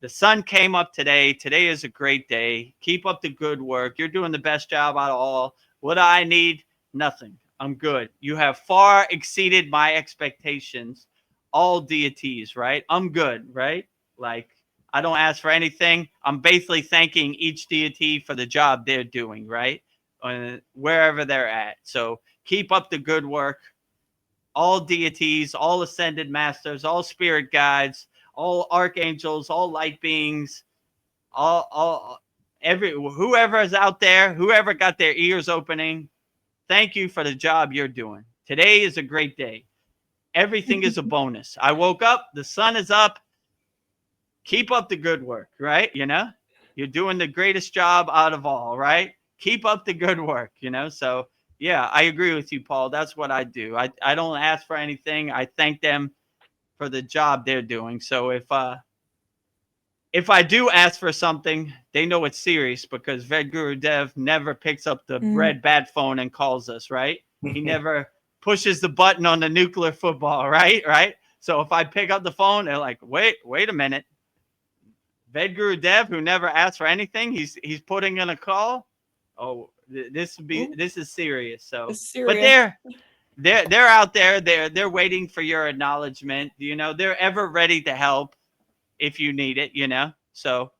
The sun came up today. Today is a great day. Keep up the good work. You're doing the best job out of all. What do I need? Nothing. I'm good. You have far exceeded my expectations. All deities, right? I'm good, right? Like, I don't ask for anything. I'm basically thanking each deity for the job they're doing, right? Wherever they're at. So keep up the good work. All deities, all ascended masters, all spirit guides, all archangels, all light beings, whoever is out there, whoever got their ears opening, thank you for the job you're doing. Today is a great day. Everything is a bonus. I woke up, the sun is up. Keep up the good work, right? You're doing the greatest job out of all, right? Keep up the good work, So yeah, I agree with you, Paul. That's what I do. I don't ask for anything. I thank them for the job they're doing. So if I do ask for something, they know it's serious, because Vedagurudev never picks up the red bat phone and calls us, right? He never pushes the button on the nuclear football, right? Right. So if I pick up the phone, they're like, wait a minute. Vedagurudev, who never asks for anything, he's putting in a call. Oh, this is serious. So, It's serious. But they're out there. They're waiting for your acknowledgement. They're ever ready to help if you need it. So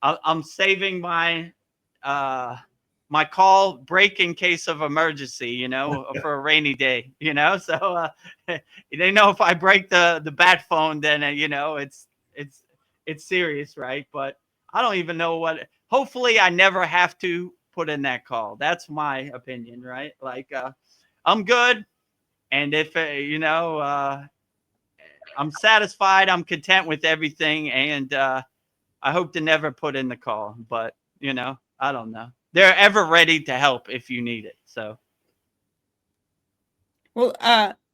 I'm saving my my call break in case of emergency. For a rainy day. So they know if I break the bat phone, then it's serious, right? But I don't even know what. Hopefully, I never have to put in that call. That's my opinion, right? Like, I'm good, and if I'm satisfied, I'm content with everything, and I hope to never put in the call. But I don't know. They're ever ready to help if you need it. So, well,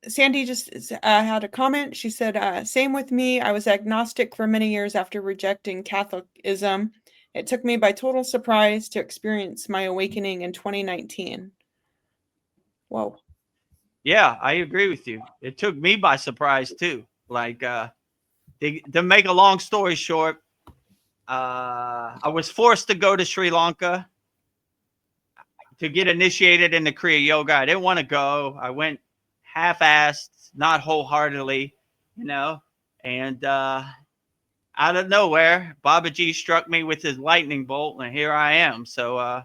Sandy just had a comment. She said, same with me. I was agnostic for many years after rejecting Catholicism. It took me by total surprise to experience my awakening in 2019. Whoa. Yeah, I agree with you. It took me by surprise too. Like, to make a long story short, I was forced to go to Sri Lanka to get initiated into Kriya yoga. I didn't want to go. I went half-assed, not wholeheartedly, and out of nowhere, Babaji struck me with his lightning bolt, and here I am. So,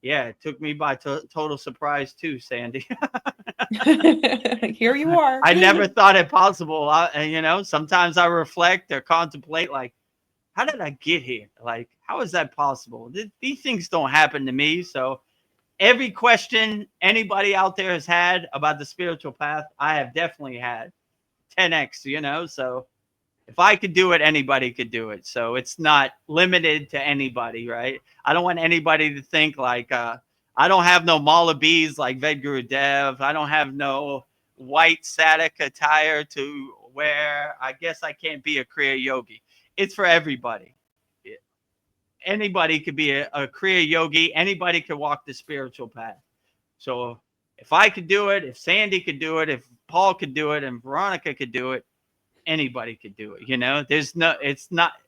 yeah, it took me by total surprise too, Sandy. Here you are. I never thought it possible. Sometimes I reflect or contemplate, like, how did I get here? Like, how is that possible? These things don't happen to me. So every question anybody out there has had about the spiritual path, I have definitely had 10x, so if I could do it, anybody could do it. So it's not limited to anybody, right? I don't want anybody to think like, I don't have no mala beads like Vedagurudev. I don't have no white sadik attire to wear. I guess I can't be a Kriya yogi. It's for everybody. Anybody could be a Kriya yogi. Anybody could walk the spiritual path. So if I could do it, if Sandy could do it, if Paul could do it, and Veronica could do it, anybody could do it.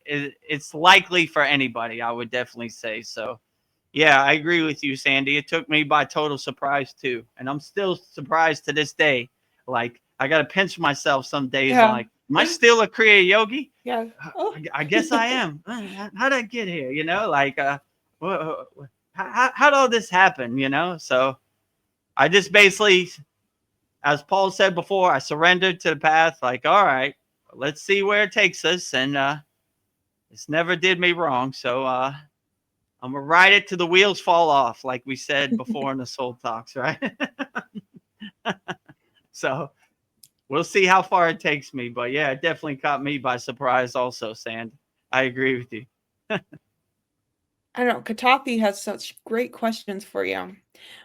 It's likely for anybody, I would definitely say. So yeah, I agree with you, Sandy. It took me by total surprise too. And I'm still surprised to this day. Like, I got to pinch myself some days. Yeah. Like, am I still a Kriya yogi? Yeah. Oh. I guess I am. How did I get here? Like, how did all this happen? So I just basically, as Paul said before, I surrendered to the path. Like, all right, let's see where it takes us. And it's never did me wrong. So I'm going to ride it till the wheels fall off, like we said before in the Soul Talks, right? So we'll see how far it takes me. But yeah, it definitely caught me by surprise also, Sand. I agree with you. I don't know. Katathi has such great questions for you.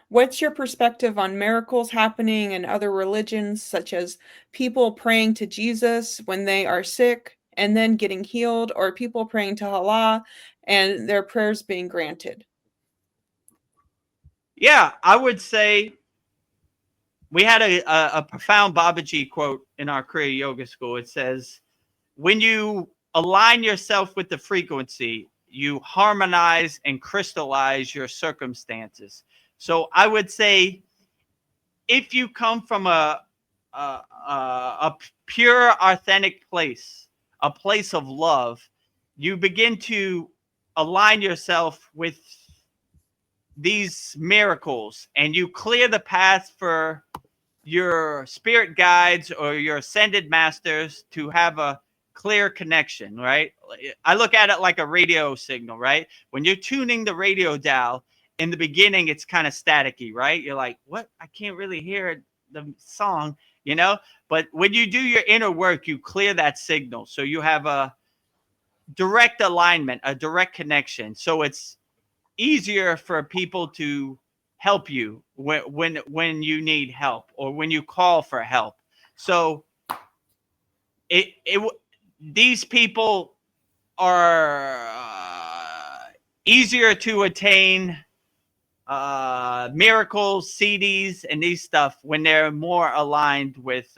What's your perspective on miracles happening in other religions, such as people praying to Jesus when they are sick and then getting healed, or people praying to Allah and their prayers being granted? Yeah, I would say we had a profound Babaji quote in our Kriya Yoga school. It says, when you align yourself with the frequency, you harmonize and crystallize your circumstances. So I would say, if you come from a pure, authentic place, a place of love, you begin to align yourself with these miracles, and you clear the path for your spirit guides or your ascended masters to have a clear connection, right? I look at it like a radio signal, right? When you're tuning the radio dial, in the beginning, it's kind of staticky, right? You're like, what? I can't really hear it. the song, you know. But when you do your inner work, you clear that signal, so you have a direct alignment, a direct connection. So it's easier for people to help you when you need help or when you call for help. So these people are easier to attain miracles, CDs, and these stuff when they're more aligned with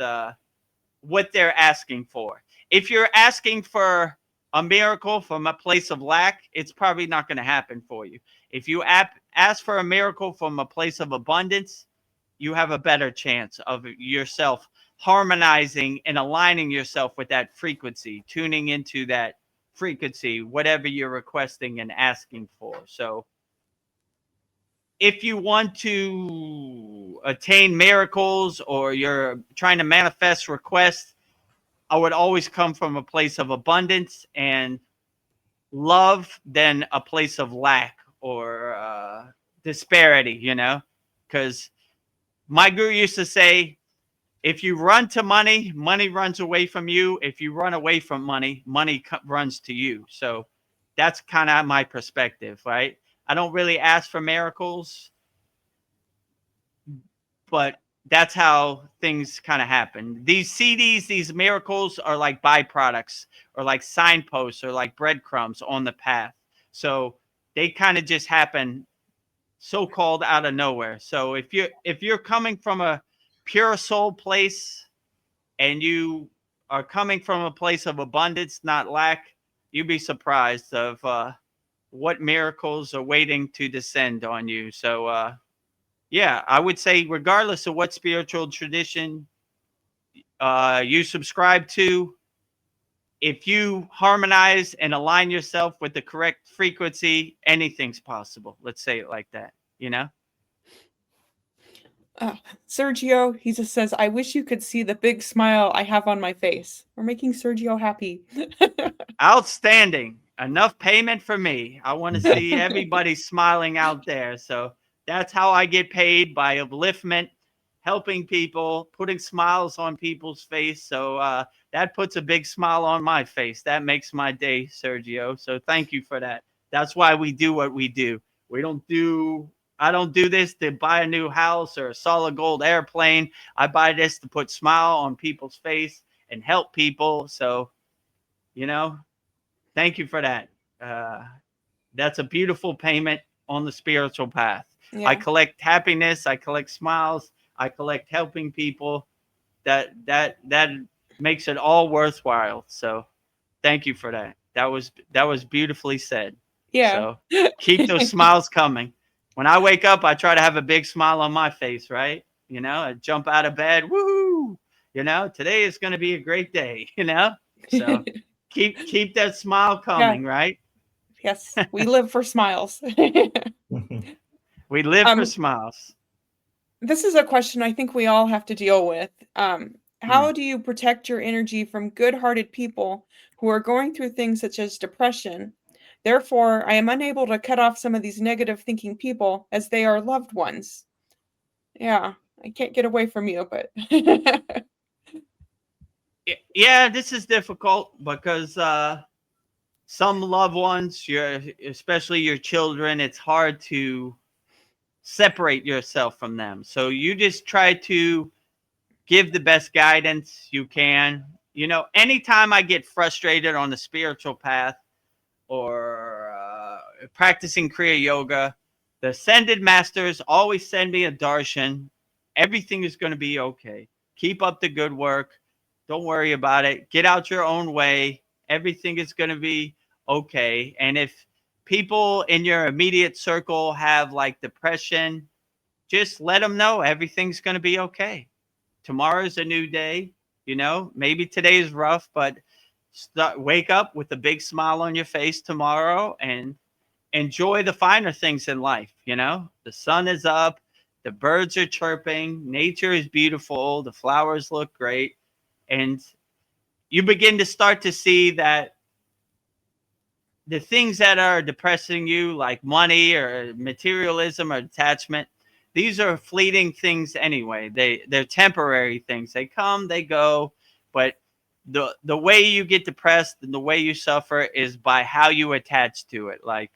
what they're asking for. If you're asking for a miracle from a place of lack, it's probably not going to happen for you. If you ask for a miracle from a place of abundance, you have a better chance of yourself harmonizing and aligning yourself with that frequency, tuning into that frequency, whatever you're requesting and asking for. So if you want to attain miracles or you're trying to manifest requests, I would always come from a place of abundance and love than a place of lack or disparity, you know, because my guru used to say, if you run to money, money runs away from you. If you run away from money, money runs to you. So that's kind of my perspective, right? I don't really ask for miracles, but that's how things kind of happen. These CDs, these miracles are like byproducts or like signposts or like breadcrumbs on the path. So they kind of just happen so-called out of nowhere. So if you're coming from a pure soul place and you are coming from a place of abundance, not lack, you'd be surprised of what miracles are waiting to descend on you. So yeah, I would say regardless of what spiritual tradition you subscribe to, if you harmonize and align yourself with the correct frequency, anything's possible. Let's say it like that, you know? Sergio, he just says, I wish you could see the big smile I have on my face. We're making Sergio happy. Outstanding. Enough payment for me. I want to see everybody smiling out there. So that's how I get paid, by upliftment, helping people, putting smiles on people's face. So that puts a big smile on my face. That makes my day, Sergio. So thank you for that. That's why we do what we do. I don't do this to buy a new house or a solid gold airplane. I buy this to put smile on people's face and help people. So, you know, thank you for that. That's a beautiful payment on the spiritual path. Yeah. I collect happiness. I collect smiles. I collect helping people. That makes it all worthwhile. So thank you for that. That was beautifully said. Yeah. So keep those smiles coming. When I wake up, I try to have a big smile on my face, right? You know, I jump out of bed. Woohoo! You know, today is going to be a great day, you know? So keep that smile coming, right? Yes, we live for smiles. We live for smiles. This is a question I think we all have to deal with. How do you protect your energy from good-hearted people who are going through things such as depression? Therefore, I am unable to cut off some of these negative thinking people as they are loved ones. Yeah, I can't get away from you, but yeah, this is difficult because some loved ones, especially your children, it's hard to separate yourself from them. So you just try to give the best guidance you can. You know, anytime I get frustrated on the spiritual path or practicing Kriya Yoga, the ascended masters always send me a darshan. Everything is going to be okay. Keep up the good work. Don't worry about it. Get out your own way. Everything is going to be okay. And if people in your immediate circle have like depression, just let them know everything's going to be okay. Tomorrow's a new day. You know, maybe today is rough, but wake up with a big smile on your face tomorrow and enjoy the finer things in life. You know, the sun is up, the birds are chirping, nature is beautiful, the flowers look great, and you begin to start to see that the things that are depressing you, like money or materialism or attachment, these are fleeting things anyway. They're temporary things. They come, they go, but the way you get depressed and the way you suffer is by how you attach to it. Like,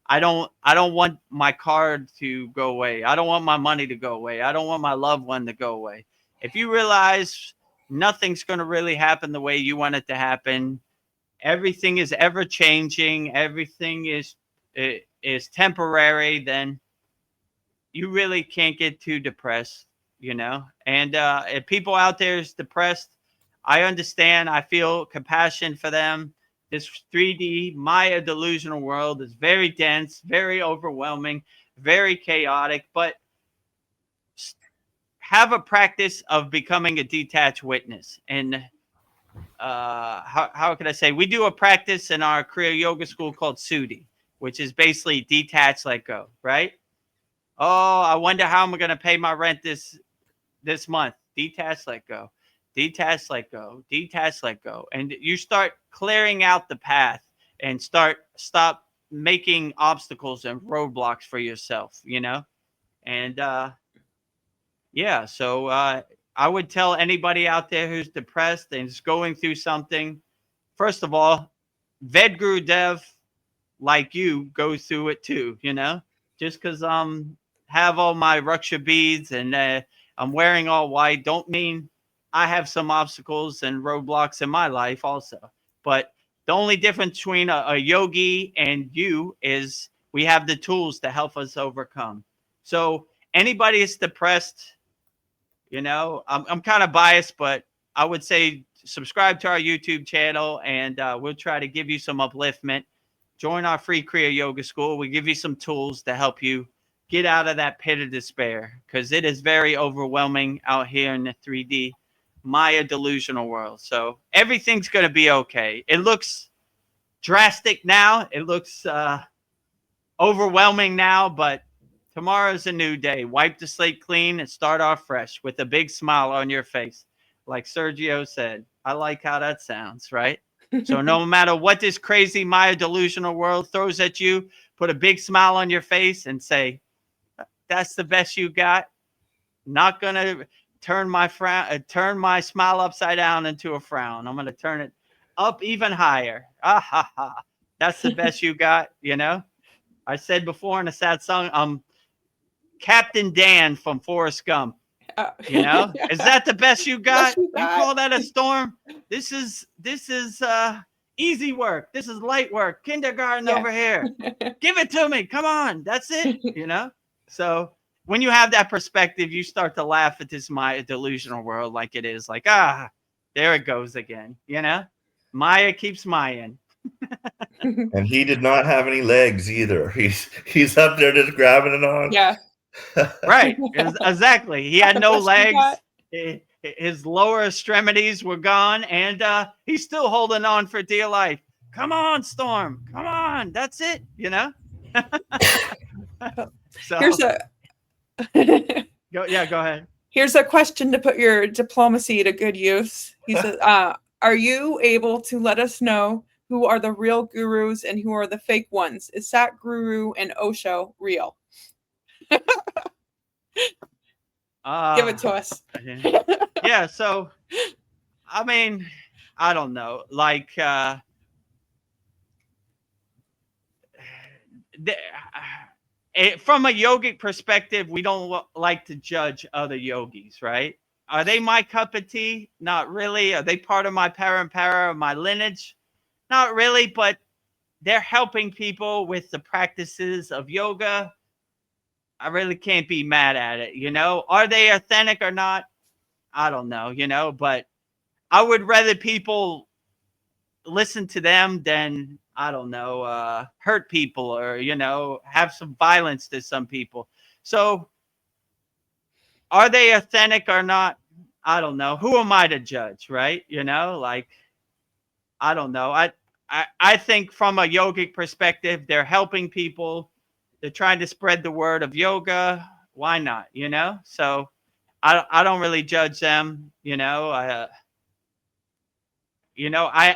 I don't want my car to go away. I don't want my money to go away. I don't want my loved one to go away. If you realize nothing's going to really happen the way you want it to happen, everything is ever changing, everything is temporary, then you really can't get too depressed, you know. And if people out there is depressed, I understand. I feel compassion for them. This 3D Maya delusional world is very dense, very overwhelming, very chaotic, but have a practice of becoming a detached witness. And how can I say? We do a practice in our Kriya yoga school called Sudi, which is basically detach, let go, right? Oh, I wonder how I'm going to pay my rent this month. Detach, let go. Detach, let go. Detach, let go. And you start clearing out the path and stop making obstacles and roadblocks for yourself, you know? And yeah, so I would tell anybody out there who's depressed and is going through something, first of all, Vedagurudev, like you, goes through it too, you know? Just because have all my Raksha beads and I'm wearing all white don't mean I have some obstacles and roadblocks in my life also. But the only difference between a yogi and you is we have the tools to help us overcome. So anybody that's depressed, you know, I'm kind of biased, but I would say subscribe to our YouTube channel and we'll try to give you some upliftment. Join our free Kriya Yoga School. We give you some tools to help you get out of that pit of despair, because it is very overwhelming out here in the 3D Maya delusional world. So everything's going to be okay. It looks drastic now. It looks overwhelming now, but tomorrow's a new day. Wipe the slate clean and start off fresh with a big smile on your face. Like Sergio said, I like how that sounds, right? So no matter what this crazy Maya delusional world throws at you, put a big smile on your face and say, that's the best you got. Not going to turn my smile upside down into a frown. I'm going to turn it up even higher. Ah, ha, ha. That's the best you got, you know? I said before in a Satsang, I'm Captain Dan from Forrest Gump. You know, is that the best you got? You call that a storm? This is easy work. This is light work. Kindergarten over here. Give it to me. Come on. That's it. You know? So when you have that perspective, you start to laugh at this Maya delusional world like it is. Like, there it goes again. You know? Maya keeps Mayan. And he did not have any legs either. He's up there just grabbing it on. Yeah. Right. Exactly. He had no legs. His lower extremities were gone, and he's still holding on for dear life. Come on, Storm. Come on. That's it. You know? So Here's a go ahead. Here's a question to put your diplomacy to good use. He says, are you able to let us know who are the real gurus and who are the fake ones? Is Satguru and Osho real? Give it to us. Yeah, so I mean, I don't know. Like from a yogic perspective, we don't like to judge other yogis, right? Are they my cup of tea? Not really. Are they part of my parampara, my lineage? Not really, but they're helping people with the practices of yoga. I really can't be mad at it, you know? Are they authentic or not? I don't know, you know, but I would rather people listen to them than, I don't know, hurt people or, you know, have some violence to some people. So are they authentic or not? I don't know. Who am I to judge, right? You know, like, I don't know. I think from a yogic perspective, they're helping people. They're trying to spread the word of yoga. Why not? You know? So I don't really judge them. You know, I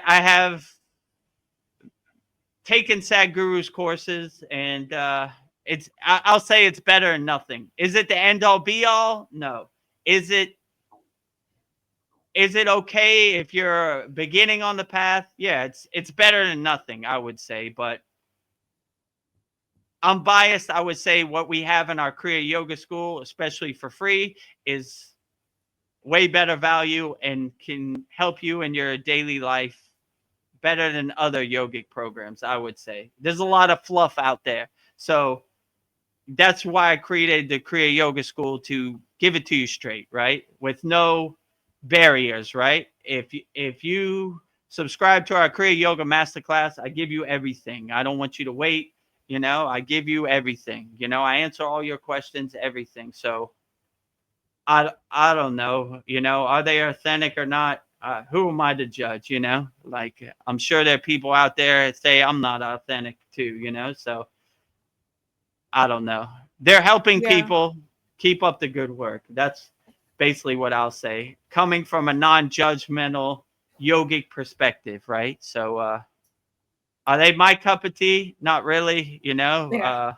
have taken Sadhguru's courses, and I'll say it's better than nothing. Is it the end all be all? No. Is it okay if you're beginning on the path? Yeah, it's better than nothing, I would say. But I'm biased. I would say what we have in our Kriya Yoga School, especially for free, is way better value and can help you in your daily life better than other yogic programs, I would say. There's a lot of fluff out there. So that's why I created the Kriya Yoga School, to give it to you straight, right? With no barriers, right? If you subscribe to our Kriya Yoga Masterclass, I give you everything. I don't want you to wait. I give you everything. I answer all your questions, everything. So I don't know. Are they authentic or not? Who am I to judge? Like, I'm sure there are people out there that say I'm not authentic too. So I don't know. They're helping Yeah. people. Keep up the good work. That's basically what I'll say, coming from a non-judgmental yogic perspective, right? So are they my cup of tea? Not really. Yeah.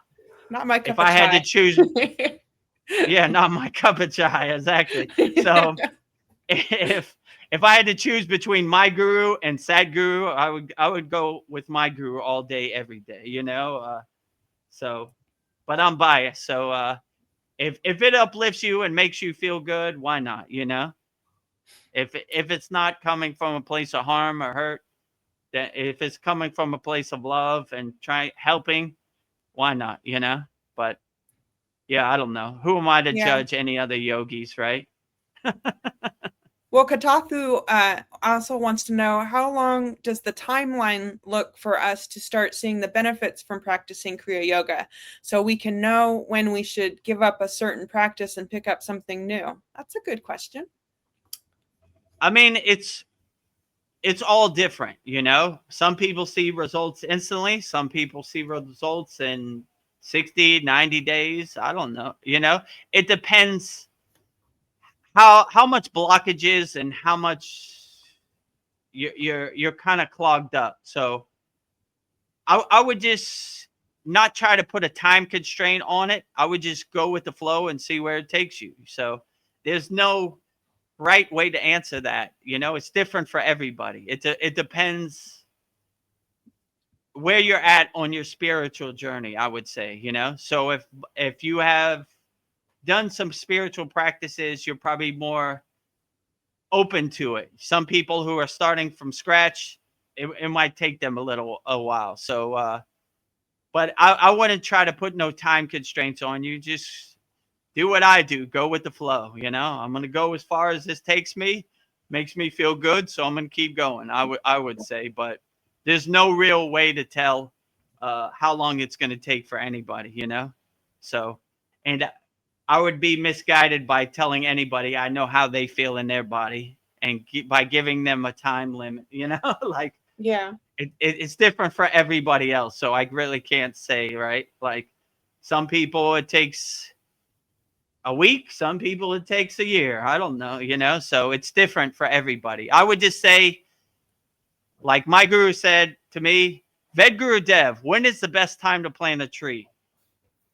Not my cup If of I had chai. to choose, yeah, not my cup of chai, exactly. So if I had to choose between my guru and Sadhguru, I would go with my guru all day, every day. So, but I'm biased. So if it uplifts you and makes you feel good, why not? If it's not coming from a place of harm or hurt, then if it's coming from a place of love and helping, why not? But yeah, I don't know. Who am I to Yeah. judge any other yogis, right? Well, Kotaku also wants to know, how long does the timeline look for us to start seeing the benefits from practicing Kriya Yoga, so we can know when we should give up a certain practice and pick up something new? That's a good question. I mean, it's all different. Some people see results instantly. Some people see results in 60, 90 days. I don't know. It depends how much blockages and how much you're kind of clogged up. So I would just not try to put a time constraint on it. I would just go with the flow and see where it takes you. So there's no right way to answer that. It's different for everybody. It depends where you're at on your spiritual journey, I would say. So if you have done some spiritual practices, you're probably more open to it. Some people who are starting from scratch, it might take them a while. So but I wouldn't try to put no time constraints on you. Just do what I do. Go with the flow. I'm going to go as far as this takes me. Makes me feel good, so I'm going to keep going. I would say, but there's no real way to tell how long it's going to take for anybody. So, and I would be misguided by telling anybody I know how they feel in their body, and by giving them a time limit. Like, Yeah. it's different for everybody else. So I really can't say, right? Like, some people it takes a week, some people it takes a year. I don't know, so it's different for everybody. I would just say, like my guru said to me, Vedagurudev, when is the best time to plant a tree?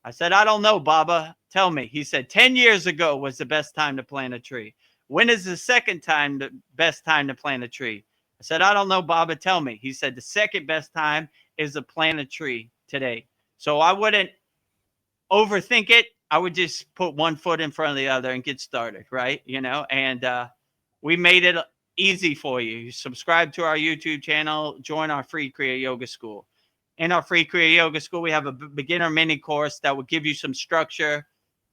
I said, I don't know, Baba. Tell me. He said, 10 years ago was the best time to plant a tree. When is the second time the best time to plant a tree? I said, I don't know, Baba. Tell me. He said, the second best time is to plant a tree today. So I wouldn't overthink it. I would just put one foot in front of the other and get started, right? And we made it easy for you. You subscribe to our YouTube channel, join our free Kriya Yoga School. In our free Kriya Yoga School, we have a beginner mini course that will give you some structure,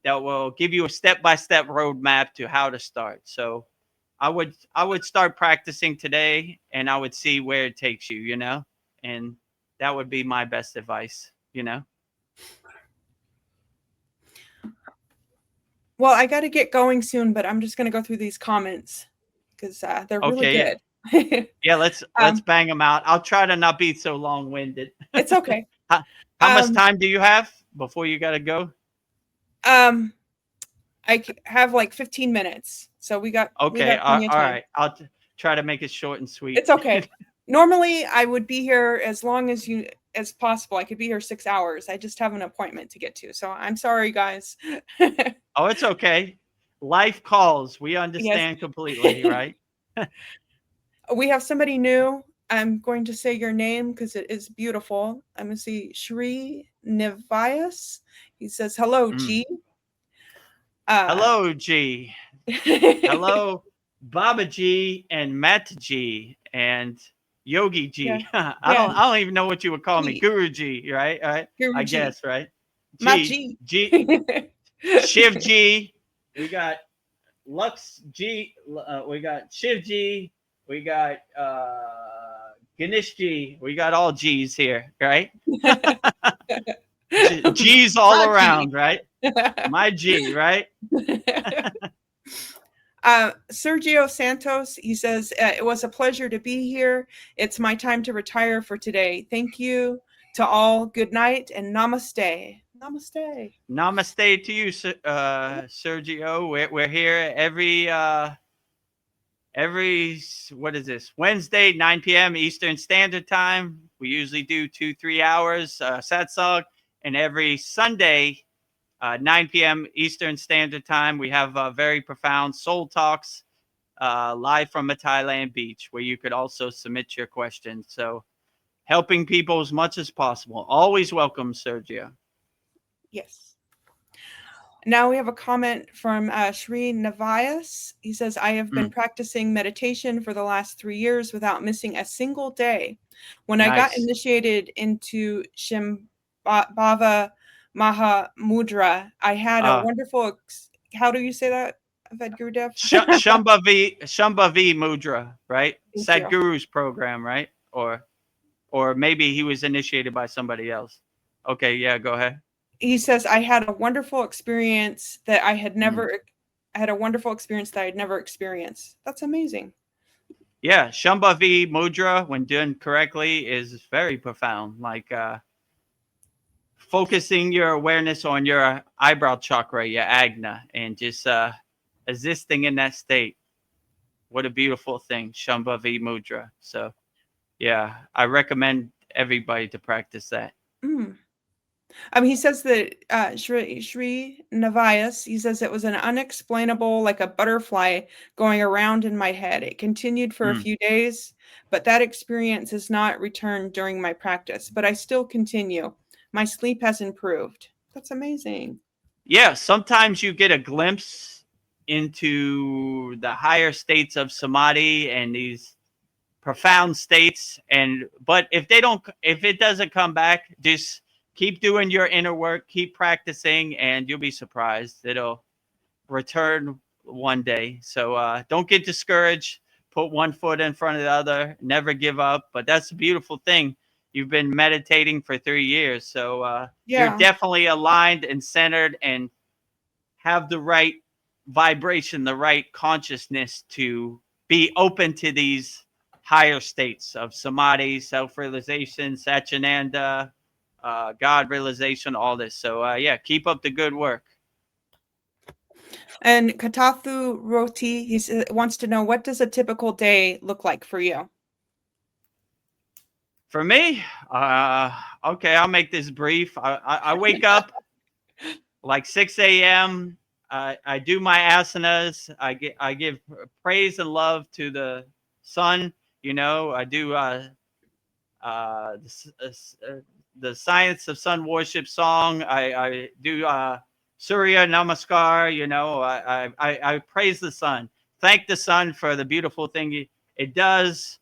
that will give you a step-by-step roadmap to how to start. So I would start practicing today, and I would see where it takes you, and that would be my best advice, Well, I got to get going soon, but I'm just going to go through these comments because they're really Okay, good. yeah, let's bang them out. I'll try to not be so long-winded. It's okay. How much time do you have before you got to go? I have like 15 minutes. So we got Okay, plenty of all time. right. I'll try to make it short and sweet. It's okay. Normally, I would be here as long as as possible. I could be here 6 hours. I just have an appointment to get to. So I'm sorry, guys. Oh, it's okay. Life calls. We Yes. understand completely, right? We have somebody new. I'm going to say your name because it is beautiful. I'm going to see Shri Nivyas. He says, hello, Mm. G. Hello, G. Hello, Baba G and Matt G and Yogi G. Yeah. I Yeah. don't even know what you would call me. G. Guru G, right? Right? Guru I G. guess, right? My G. G. G. Shiv G. We got Lux G. We got Shiv G. We got Ganesh G. We got all G's here, right? G's all My G. around, right? My G, right? Sergio Santos, he says, it was a pleasure to be here. It's my time to retire for today. Thank you to all. Good night and namaste. Namaste. Namaste to you, Sergio. We're here every what is this, Wednesday, 9 p.m. Eastern Standard Time. We usually do 2-3 hours satsang, and every Sunday, 9 p.m. Eastern Standard Time, we have very profound soul talks live from a Thailand beach, where you could also submit your questions. So helping people as much as possible. Always welcome, Sergio. Yes. Now we have a comment from Shri Nivyas. He says, I have been practicing meditation for the last 3 years without missing a single day. When I got initiated into Shambhava Maha Mudra, I had a wonderful, how do you say that, Vedagurudev? Shambhavi Mudra, right? Thank you. Sadhguru's program, right? Or maybe he was initiated by somebody else. Okay, yeah, go ahead. He says, I had a wonderful experience that I had never, I had a wonderful experience that I'd never experienced. That's amazing. Yeah, Shambhavi Mudra, when done correctly, is very profound. Like focusing your awareness on your eyebrow chakra, your agna, and just existing in that state. What a beautiful thing, Shambhavi Mudra. So, yeah, I recommend everybody to practice that. He says that Shri Nivyas, he says it was an unexplainable, like a butterfly going around in my head. It continued for a few days, but that experience has not returned during my practice. But I still continue. My sleep has improved. That's amazing. Yeah, sometimes you get a glimpse into the higher states of samadhi and these profound states, but if it doesn't come back, just keep doing your inner work, keep practicing, and you'll be surprised. It'll return one day. So don't get discouraged. Put one foot in front of the other. Never give up. But that's a beautiful thing. You've been meditating for 3 years. So you're definitely aligned and centered and have the right vibration, the right consciousness to be open to these higher states of samadhi, self-realization, satchinanda, God realization, all this. So yeah, keep up the good work. And Katathu Roti, he wants to know, what does a typical day look like for you? For me, okay, I'll make this brief. I wake up like 6 a.m. I do my asanas. I give praise and love to the sun. You know, I do the Science of Sun Worship song. I do Surya Namaskar. You know, I praise the sun. Thank the sun for the beautiful thing it does.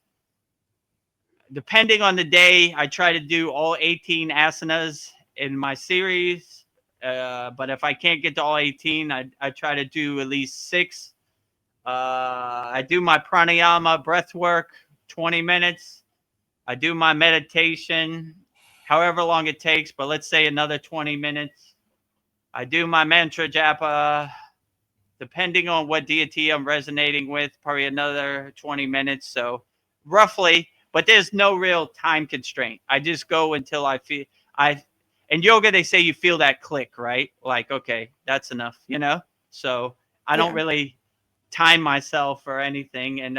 Depending on the day, I try to do all 18 asanas in my series. But if I can't get to all 18, I try to do at least 6. I do my pranayama breath work, 20 minutes. I do my meditation, however long it takes, but let's say another 20 minutes. I do my mantra japa, depending on what deity I'm resonating with, probably another 20 minutes. So roughly, but there's no real time constraint. I just go until I feel in yoga, they say you feel that click, right? Like, okay, that's enough, you know? So I don't really time myself or anything. And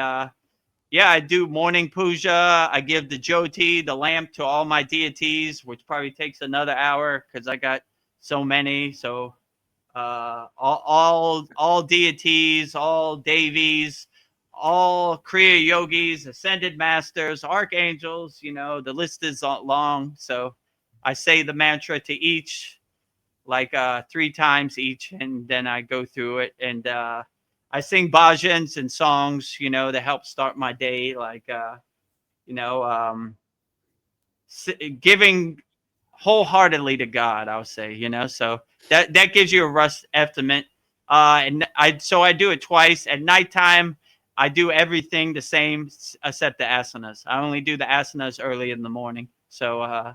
yeah, I do morning puja. I give the jyoti, the lamp, to all my deities, which probably takes another hour because I got so many. So all deities, all devis, all kriya yogis, ascended masters, archangels. You know, the list is long. So I say the mantra to each like 3 times each, and then I go through it, and I sing bhajans and songs, you know, to help start my day, like you know, giving wholeheartedly to God, I'll say, you know. So that gives you a rough estimate. And I do it twice at nighttime. I do everything the same except the asanas. I only do the asanas early in the morning. So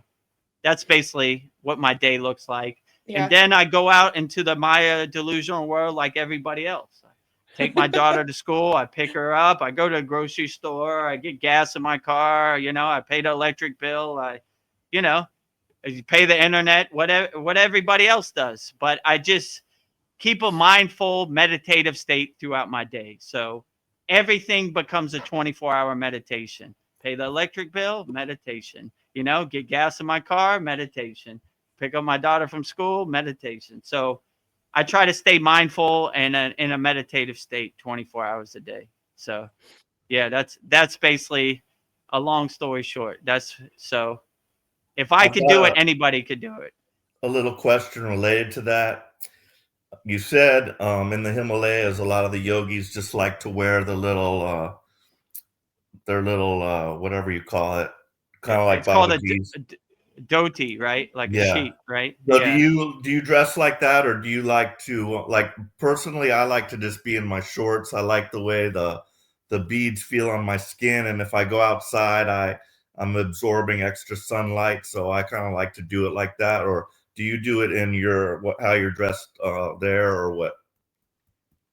that's basically what my day looks like. And Yeah. then I go out into the Maya delusional world like everybody else. I take my daughter to school. I pick her up. I go to the grocery store. I get gas in my car. You know, I pay the electric bill. You know, I pay the internet, whatever, what everybody else does. But I just keep a mindful, meditative state throughout my day. So everything becomes a 24-hour meditation. Pay the electric bill, meditation. You know, get gas in my car, meditation. Pick up my daughter from school, meditation. So I try to stay mindful and in a meditative state 24 hours a day. So yeah, that's basically a long story short. That's so if I I've could do it, got anybody could do it. a little question related to that. You said in the Himalayas, a lot of the yogis just like to wear their little whatever you call it, kind of like It's called a Babaji's. dhoti, right? Like a Yeah. sheet, right? So do Yeah. you dress like that, or do you like to like personally? I like to just be in my shorts. I like the way the beads feel on my skin, and if I go outside, I'm absorbing extra sunlight, so I kind of like to do it like that. Or do you do it in how you're dressed there, or what?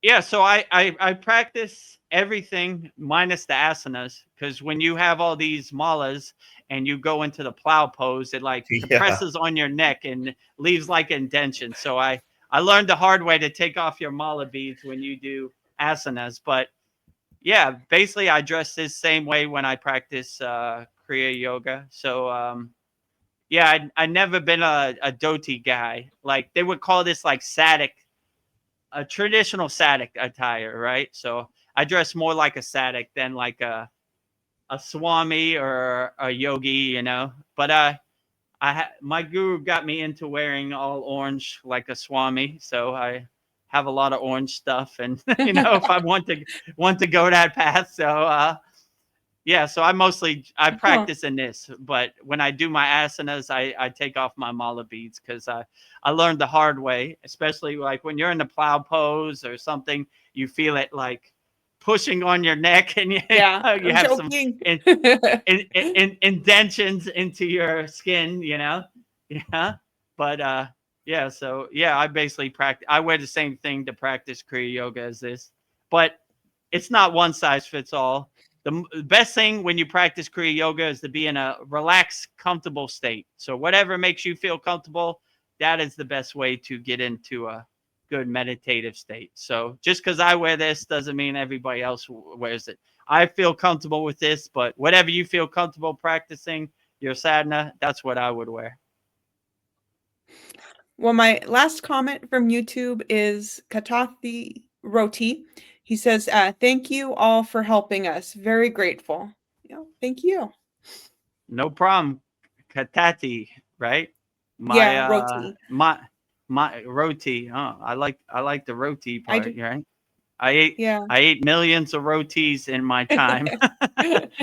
Yeah, so I practice everything minus the asanas because when you have all these malas and you go into the plow pose, it like Yeah. compresses on your neck and leaves like indention. So I learned the hard way to take off your mala beads when you do asanas. But yeah, basically I dress this same way when I practice Kriya yoga. So yeah, I never been a dhoti guy. Like they would call this like sadik, a traditional sadek attire, right? So I dress more like a sadek than like a swami or a yogi, you know. But my guru got me into wearing all orange like a swami, so I have a lot of orange stuff, and you know, if I want to go that path, so yeah, so I Huh. practice in this, but when I do my asanas, I take off my mala beads because I learned the hard way, especially like when you're in the plow pose or something, you feel it like pushing on your neck, and Yeah, you I'm have some joking. indentions into your skin, you know, yeah. But yeah, so yeah, I basically practice. I wear the same thing to practice Kriya yoga as this, but it's not one size fits all. The best thing when you practice Kriya yoga is to be in a relaxed, comfortable state. So whatever makes you feel comfortable, that is the best way to get into a good meditative state. So just because I wear this doesn't mean everybody else wears it. I feel comfortable with this, but whatever you feel comfortable practicing your sadhana, that's what I would wear. Well, my last comment from YouTube is Katathi Roti. He says, thank you all for helping us. Very grateful. Yeah, thank you. No problem. Katati, right? My Yeah, roti. my roti. Oh, I like the roti I part, do. right? I ate Yeah. I ate millions of rotis in my time.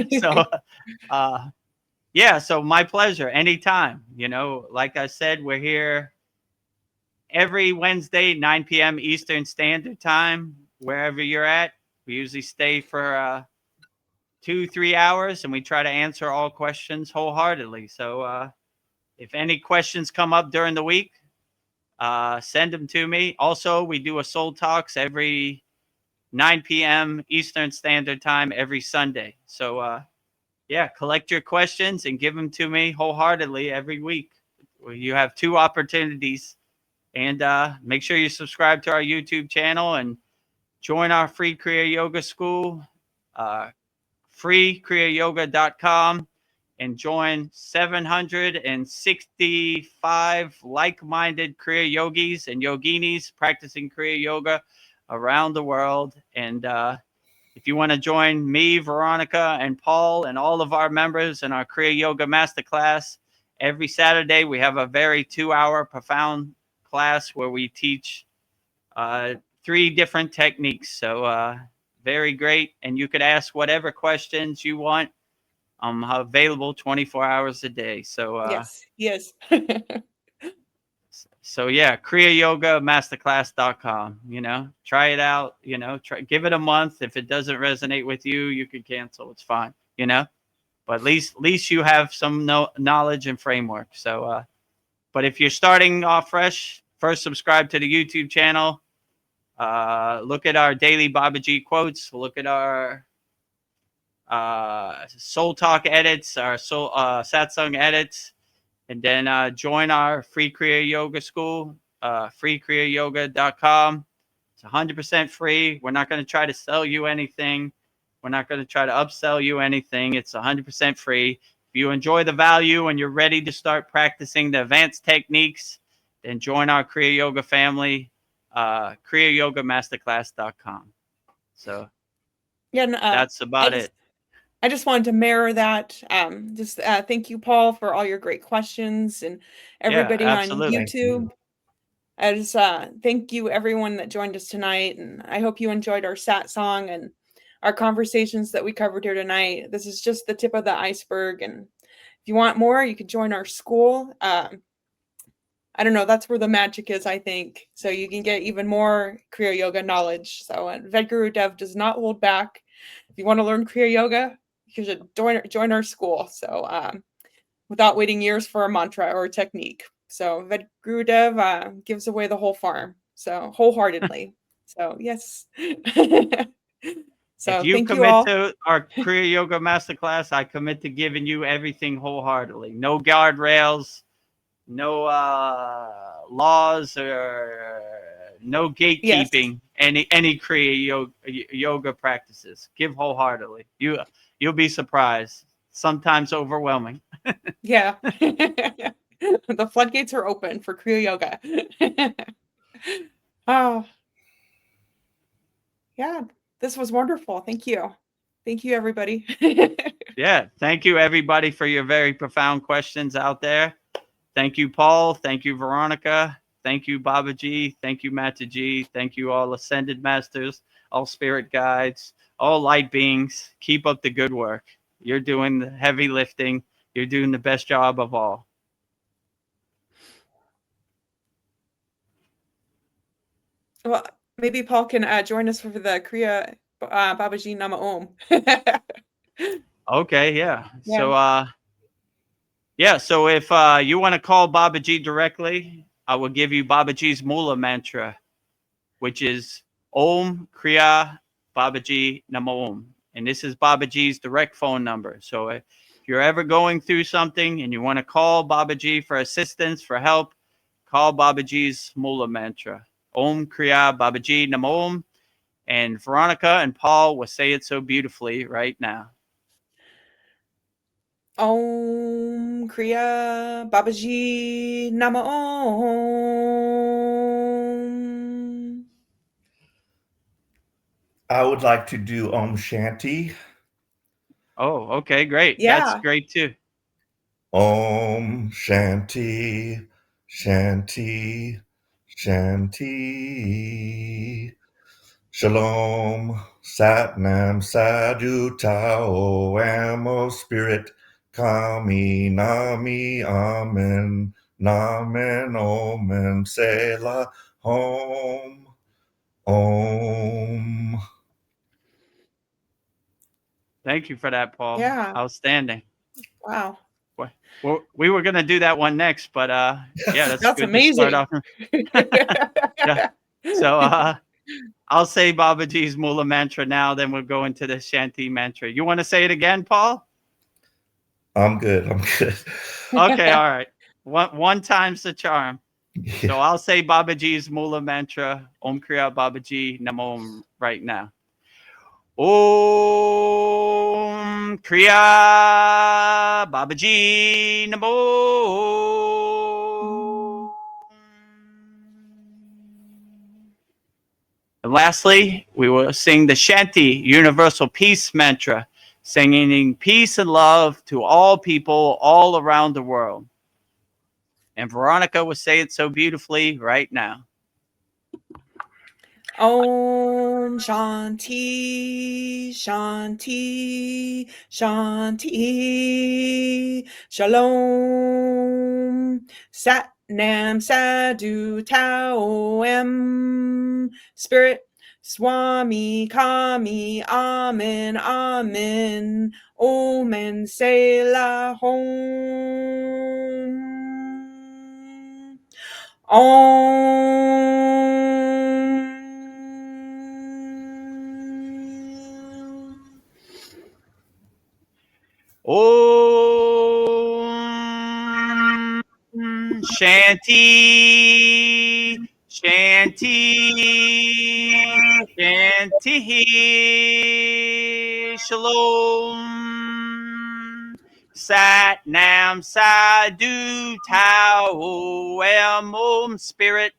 So uh yeah, so my pleasure anytime. You know, like I said, we're here every Wednesday, 9 p.m. Eastern Standard Time, wherever you're at. We usually stay for 2-3 hours and we try to answer all questions wholeheartedly. So if any questions come up during the week, send them to me. Also, we do a Soul Talks every 9 p.m. Eastern Standard Time every Sunday. So, yeah, collect your questions and give them to me wholeheartedly every week. You have 2 opportunities. And make sure you subscribe to our YouTube channel and join our free Kriya Yoga School. freekriyayoga.com and join 765 like-minded Kriya yogis and yoginis practicing Kriya yoga around the world. And if you want to join me, Veronica, and Paul, and all of our members in our Kriya Yoga Masterclass, every Saturday we have a very 2-hour profound class where we teach 3 different techniques. So very great. And you could ask whatever questions you want. I'm available 24 hours a day. So yes. So yeah, kriyayogamasterclass.com, try it out, give it a month. If it doesn't resonate with you, you can cancel. It's fine, but at least you have some knowledge and framework. So, but if you're starting off fresh, first subscribe to the YouTube channel. Look at our daily Babaji quotes. Look at our Soul Talk edits, our Soul Satsang edits. And then join our free Kriya Yoga school, freekriyayoga.com. It's 100% free. We're not going to try to sell you anything. We're not going to try to upsell you anything. It's 100% free. If you enjoy the value and you're ready to start practicing the advanced techniques, then join our Kriya Yoga family, kriyayogamasterclass.com. So Yeah, that's about it. I just wanted to mirror that. Thank you, Paul, for all your great questions, and everybody on YouTube. I just thank you, everyone that joined us tonight, and I hope you enjoyed our Satsang and our conversations that we covered here tonight. This is just the tip of the iceberg, and if you want more, you can join our school. I don't know, that's where the magic is, I think. So you can get even more Kriya Yoga knowledge. So Vedagurudev does not hold back. If you want to learn Kriya Yoga, you should join our school. So without waiting years for a mantra or a technique. So Vedagurudev gives away the whole farm. So wholeheartedly. So yes. So if you thank commit you all to our Kriya Yoga Masterclass, I commit to giving you everything wholeheartedly. No guardrails, no laws, or no gatekeeping. Yes. Any Kriya yoga practices. Give wholeheartedly. You'll be surprised. Sometimes overwhelming. Yeah. The floodgates are open for Kriya Yoga. Oh. Yeah, this was wonderful. Thank you. Thank you, everybody. Yeah. Thank you, everybody, for your very profound questions out there. Thank you, Paul. Thank you, Veronica. Thank you, Babaji. Thank you, Mataji. Thank you, all ascended masters, all spirit guides, all light beings. Keep up the good work. You're doing the heavy lifting. You're doing the best job of all. Well, maybe Paul can join us for the Kriya Babaji Nama Om. Okay, yeah. So, so if you want to call Babaji directly, I will give you Babaji's Mula mantra, which is Om Kriya Babaji Namo Om. And this is Babaji's direct phone number. So if you're ever going through something and you want to call Babaji for assistance, for help, call Babaji's Mula mantra. Om Kriya Babaji Namo Om. And Veronica and Paul will say it so beautifully right now. Om Kriya Babaji Nama Om. I would like to do Om Shanti. Oh, okay, great. Yeah. That's great too. Om Shanti, Shanti, Shanti. Shalom, Satnam, Sadhu, Tao, Amo, Spirit, Kami, Nami, Amen, Namen, Omen, Selah, Om, Om. Thank you for that, Paul. Yeah. Outstanding. Wow. Well, we were going to do that one next, but yeah, that's good amazing. To start off. Yeah. So I'll say Babaji's Mula mantra now, then we'll go into the Shanti mantra. You want to say it again, Paul? I'm good. Okay, all right. One time's the charm. Yeah. So I'll say Babaji's Mula mantra, Om Kriya Babaji Namo Om right now. Om Kriya Babaji Namo. And lastly, we will sing the Shanti Universal Peace Mantra, singing peace and love to all people all around the world. And Veronica will say it so beautifully right now. Om Shanti, Shanti, Shanti, Shalom, Sat Nam Sadhu Tao Em, Spirit, Swami Kami, Amen, Amen, Omen Selah Hom. Om Shanti, Shanti, Shanti, Shalom. Sat Nam Sadhu Tao Em Om Spirit,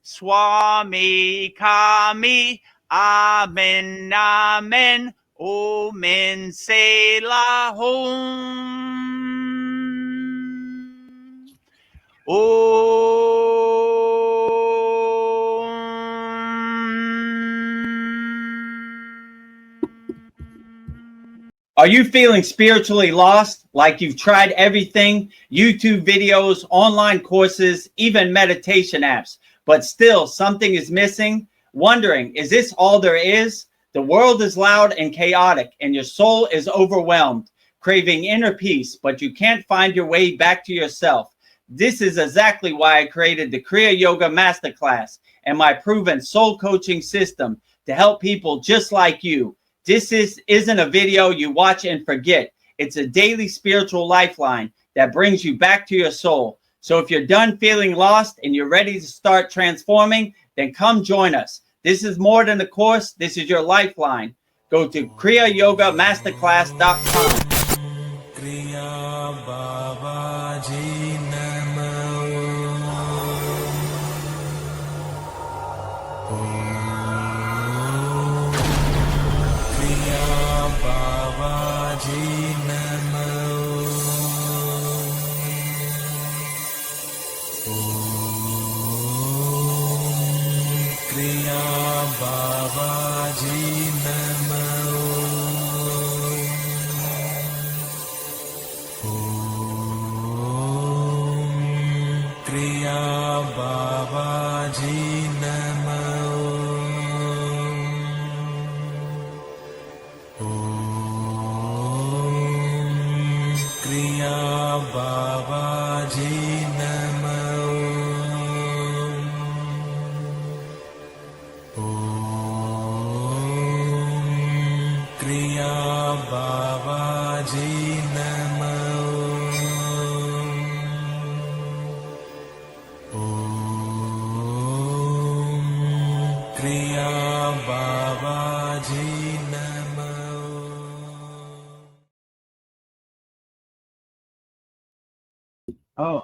Swami Kami, Amen, Amen. Omen Selah Hom. Are you feeling spiritually lost? Like you've tried everything? YouTube videos, online courses, even meditation apps, but still something is missing? Wondering, is this all there is? The world is loud and chaotic, and your soul is overwhelmed, craving inner peace, but you can't find your way back to yourself. This is exactly why I created the Kriya Yoga Masterclass and my proven soul coaching system to help people just like you. This isn't a video you watch and forget. It's a daily spiritual lifeline that brings you back to your soul. So if you're done feeling lost and you're ready to start transforming, then come join us. This is more than a course. This is your lifeline. Go to kriyayogamasterclass.com. Kriya Babaji Namo. Kriya Babaji Namo. Kriya Babaji Namo. Kriya Babaji Namo. Kriya Babaji Namo. Kriya Babaji Namo. Kriya Babaji Namo. Oh.